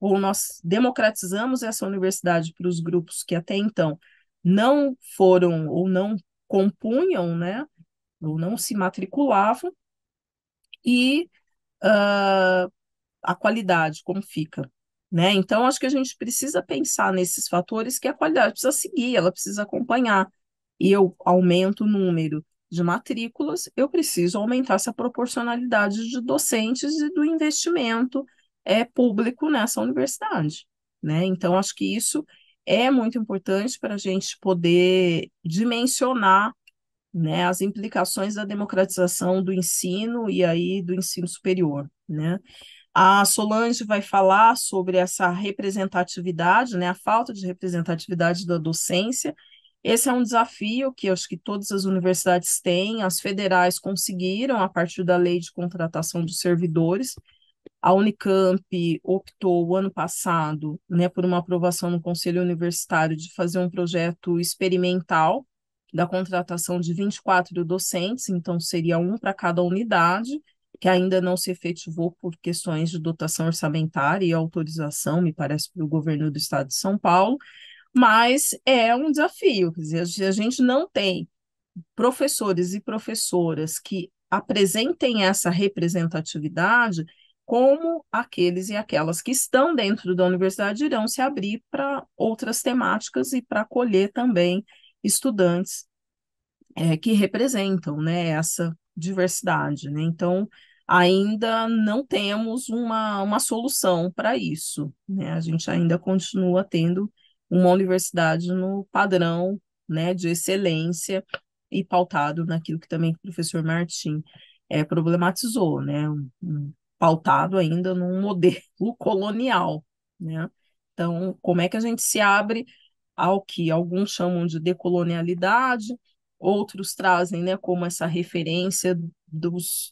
Ou nós democratizamos essa universidade para os grupos que até então não foram ou não compunham, né, ou não se matriculavam, e a qualidade, como fica, né? Então, acho que a gente precisa pensar nesses fatores que a qualidade precisa seguir, ela precisa acompanhar. E eu aumento o número de matrículas, eu preciso aumentar essa proporcionalidade de docentes e do investimento público nessa universidade, né? Então, acho que isso é muito importante para a gente poder dimensionar, né, as implicações da democratização do ensino e aí do ensino superior, né? A Solange vai falar sobre essa representatividade, né, a falta de representatividade da docência. Esse é um desafio que eu acho que todas as universidades têm, as federais conseguiram, a partir da lei de contratação dos servidores. A Unicamp optou, o ano passado, né, por uma aprovação no Conselho Universitário de fazer um projeto experimental da contratação de 24 docentes, então seria um para cada unidade, que ainda não se efetivou por questões de dotação orçamentária e autorização, me parece, para o governo do estado de São Paulo, mas é um desafio, quer dizer, a gente não tem professores e professoras que apresentem essa representatividade, como aqueles e aquelas que estão dentro da universidade irão se abrir para outras temáticas e para acolher também estudantes que representam, né, essa diversidade, né? Então, ainda não temos uma solução para isso, né? A gente ainda continua tendo uma universidade no padrão, né, de excelência e pautado naquilo que também o professor Martim problematizou, né? Pautado ainda num modelo colonial, né? Então, como é que a gente se abre ao que alguns chamam de decolonialidade, outros trazem, né, como essa referência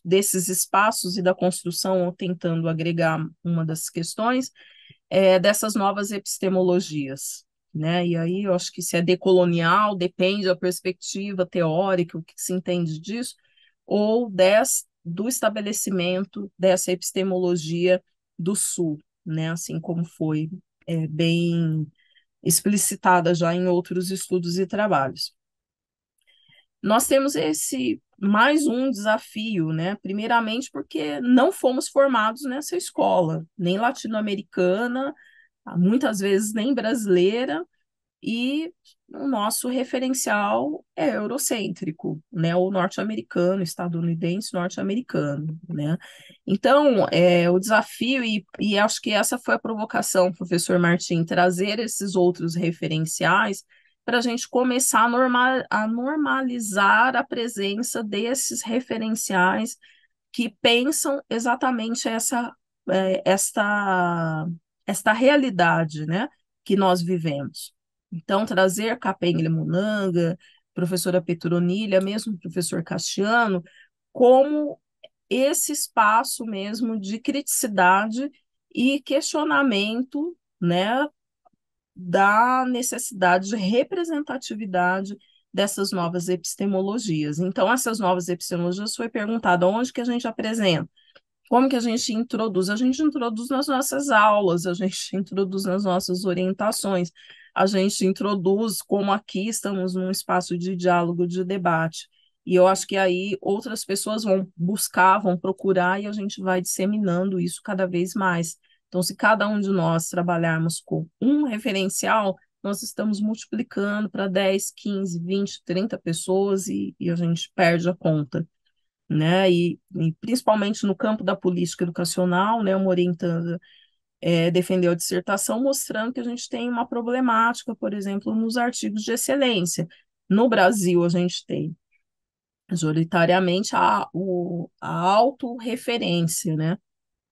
desses espaços e da construção, tentando agregar uma das questões, dessas novas epistemologias, né? E aí eu acho que se é decolonial, depende da perspectiva teórica, o que se entende disso, ou do estabelecimento dessa epistemologia do Sul, né? Assim como foi bem explicitada já em outros estudos e trabalhos. Nós temos esse mais um desafio, né? Primeiramente porque não fomos formados nessa escola, nem latino-americana, muitas vezes nem brasileira, e o nosso referencial é eurocêntrico, né? O norte-americano, estadunidense, norte-americano, né? Então, o desafio, e acho que essa foi a provocação, professor Martim, trazer esses outros referenciais para a gente começar a normalizar a presença desses referenciais que pensam exatamente esta realidade, né, que nós vivemos. Então, trazer Capenga Munanga, professora Petronília, mesmo o professor Cassiano, como esse espaço mesmo de criticidade e questionamento, né, da necessidade de representatividade dessas novas epistemologias. Então, essas novas epistemologias foi perguntado onde que a gente apresenta. Como que a gente introduz? A gente introduz nas nossas aulas, a gente introduz nas nossas orientações, a gente introduz como aqui estamos num espaço de diálogo, de debate. E eu acho que aí outras pessoas vão buscar, vão procurar e a gente vai disseminando isso cada vez mais. Então, se cada um de nós trabalharmos com um referencial, nós estamos multiplicando para 10, 15, 20, 30 pessoas e a gente perde a conta, né? E principalmente no campo da política educacional, né? Uma orientanda defendeu a dissertação mostrando que a gente tem uma problemática, por exemplo, nos artigos de excelência. No Brasil, a gente tem majoritariamente a autorreferência, né?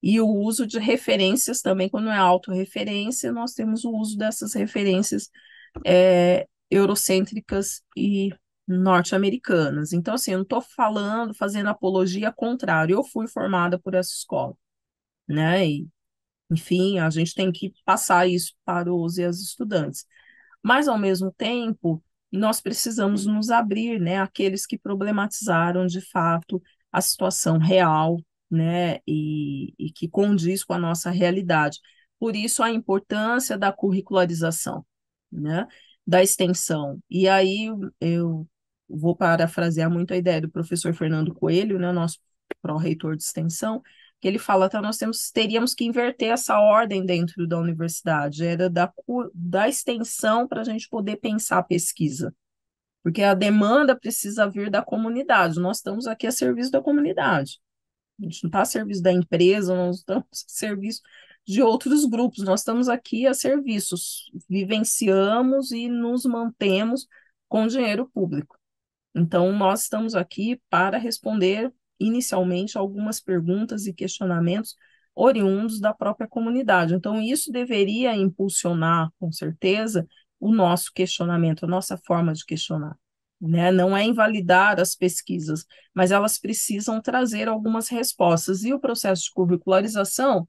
e o uso de referências também, quando é autorreferência, nós temos o uso dessas referências eurocêntricas e norte-americanas. Então, assim, eu não estou falando, fazendo apologia, contrário, eu fui formada por essa escola, né? E, enfim, a gente tem que passar isso para os e as estudantes. Mas, ao mesmo tempo, nós precisamos nos abrir, né, àqueles que problematizaram, de fato, a situação real, né, e que condiz com a nossa realidade. Por isso, a importância da curricularização, né, da extensão. E aí, eu vou parafrasear muito a ideia do professor Fernando Coelho, né, nosso pró-reitor de extensão, que ele fala que teríamos que inverter essa ordem dentro da universidade, era da extensão para a gente poder pensar a pesquisa, porque a demanda precisa vir da comunidade, nós estamos aqui a serviço da comunidade, a gente não está a serviço da empresa, nós estamos a serviço de outros grupos, nós estamos aqui a serviços, vivenciamos e nos mantemos com dinheiro público. Então, nós estamos aqui para responder inicialmente algumas perguntas e questionamentos oriundos da própria comunidade. Então, isso deveria impulsionar, com certeza, o nosso questionamento, a nossa forma de questionar, né? Não é invalidar as pesquisas, mas elas precisam trazer algumas respostas. E o processo de curricularização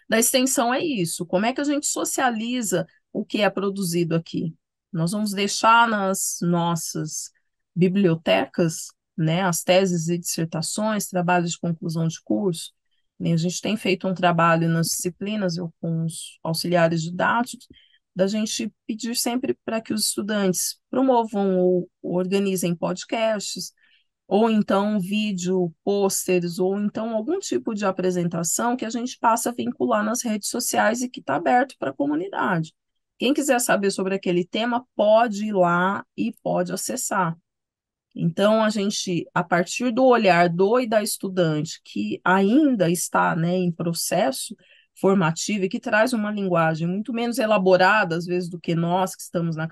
da extensão é isso. Como é que a gente socializa o que é produzido aqui? Nós vamos deixar nas nossas bibliotecas, né, as teses e dissertações, trabalhos de conclusão de curso. E a gente tem feito um trabalho nas disciplinas, eu com os auxiliares didáticos, da gente pedir sempre para que os estudantes promovam ou organizem podcasts, ou então vídeo, pôsteres, ou então algum tipo de apresentação que a gente passa a vincular nas redes sociais e que está aberto para a comunidade. Quem quiser saber sobre aquele tema, pode ir lá e pode acessar. Então, a gente, a partir do olhar do e da estudante, que ainda está, né, em processo formativo e que traz uma linguagem muito menos elaborada, às vezes, do que nós que estamos na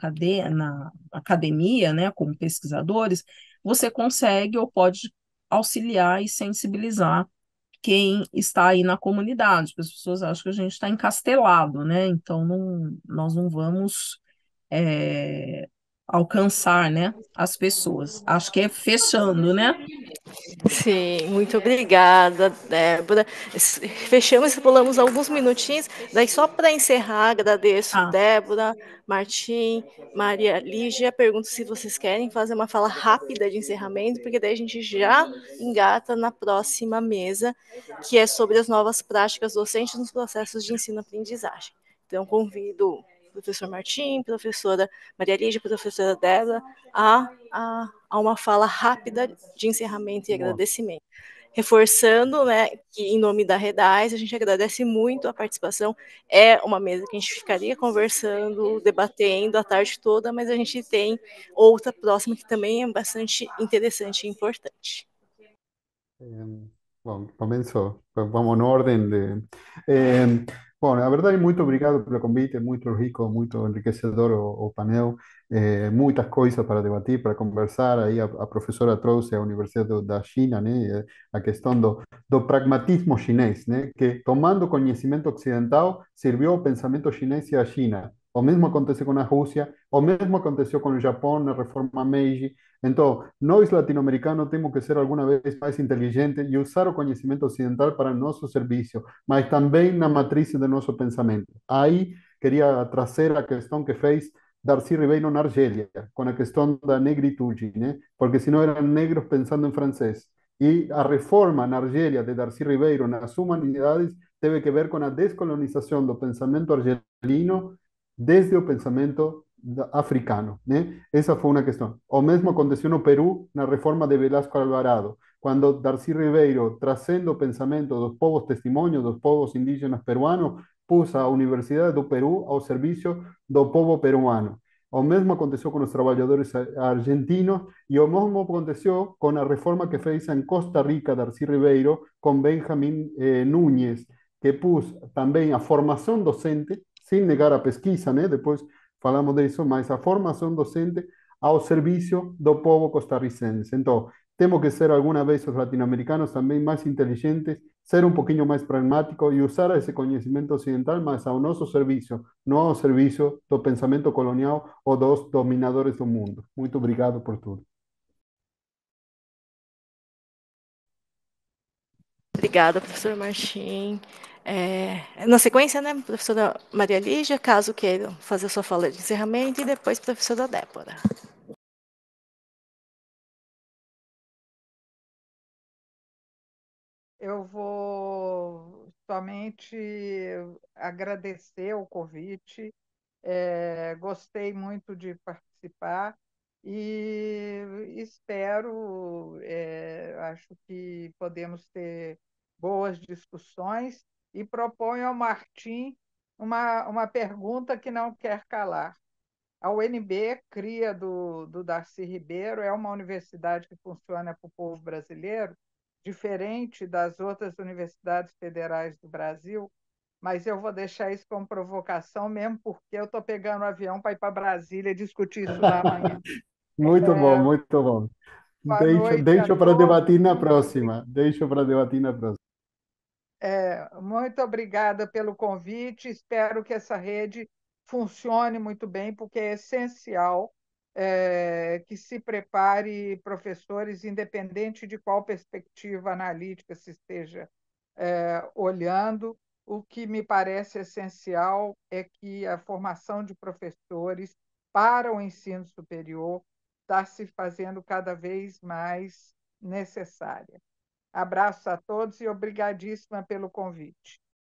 academia, né, como pesquisadores, você consegue ou pode auxiliar e sensibilizar quem está aí na comunidade, porque as pessoas acham que a gente está encastelado, né? Então, nós não vamos é, alcançar, né, as pessoas. Acho que é fechando, né? Sim, muito obrigada, Débora. Fechamos e pulamos alguns minutinhos. Daí, só para encerrar, agradeço Ah, Débora, Martim, Maria Lígia. Pergunto se vocês querem fazer uma fala rápida de encerramento, porque daí a gente já engata na próxima mesa, que é sobre as novas práticas docentes nos processos de ensino-aprendizagem. Então, convido o professor Martim, professora Maria Lígia, professora Débora, a uma fala rápida de encerramento e Bueno, agradecimento. Reforçando, né, que em nome da Redais, a gente agradece muito a participação. É uma mesa que a gente ficaria conversando, debatendo a tarde toda, mas a gente tem outra próxima que também é bastante interessante e importante. bom, começo, vamos no ordem de... bom, a verdade, muito obrigado pelo convite, muito rico, muito enriquecedor o painel, muitas coisas para debatir, para conversar, aí a professora trouxe a Universidade da China, né, a questão do pragmatismo chinês, né, que tomando conhecimento ocidental, serviu o pensamento chinês e a China. O mesmo aconteceu com a Rússia, o mesmo aconteceu com o Japão na reforma Meiji. Então, nós latino-americanos temos que ser alguma vez mais inteligentes e usar o conhecimento ocidental para nosso serviço, mas também na matriz do nosso pensamento. Aí, queria trazer a questão que fez Darcy Ribeiro na Argélia, com a questão da negritude, né? Porque senão eram negros pensando em francês. E a reforma na Argélia de Darcy Ribeiro nas humanidades teve que ver com a descolonização do pensamento argelino desde o pensamento africano, né? Essa foi uma questão. O mesmo aconteceu no Peru, na reforma de Velasco Alvarado, quando Darcy Ribeiro, trazendo o pensamento dos povos testemunhos, dos povos indígenas peruanos, pôs a Universidade do Peru ao serviço do povo peruano. O mesmo aconteceu com os trabalhadores argentinos e o mesmo aconteceu com a reforma que fez em Costa Rica Darcy Ribeiro com Benjamin Núñez, que pôs também a formação docente, sem negar a pesquisa, né? Depois falamos disso, mas a formação docente ao serviço do povo costarricense. Então, temos que ser alguma vez os latino-americanos também mais inteligentes ser um pouquinho mais pragmático e usar esse conhecimento ocidental, mas ao nosso serviço, não ao serviço do pensamento colonial ou dos dominadores do mundo. Muito obrigado por tudo. Obrigada, professor Martim. Na sequência, né, professora Maria Lígia, caso queiram fazer sua fala de encerramento, e depois professora Débora. Eu vou somente agradecer o convite. Gostei muito de participar e espero, acho que podemos ter boas discussões e proponho ao Martim uma pergunta que não quer calar. A UNB, cria do Darcy Ribeiro, é uma universidade que funciona para o povo brasileiro, diferente das outras universidades federais do Brasil, mas eu vou deixar isso como provocação, mesmo porque eu estou pegando o avião para ir para Brasília discutir isso lá amanhã. Muito bom, muito bom. Boa noite a Deixo para todos. debater na próxima. Deixo para debater na próxima. Muito obrigada pelo convite. Espero que essa rede funcione muito bem, porque é essencial que se prepare professores, independente de qual perspectiva analítica se esteja olhando. O que me parece essencial é que a formação de professores para o ensino superior está se fazendo cada vez mais necessária. Abraço a todos e obrigadíssima pelo convite.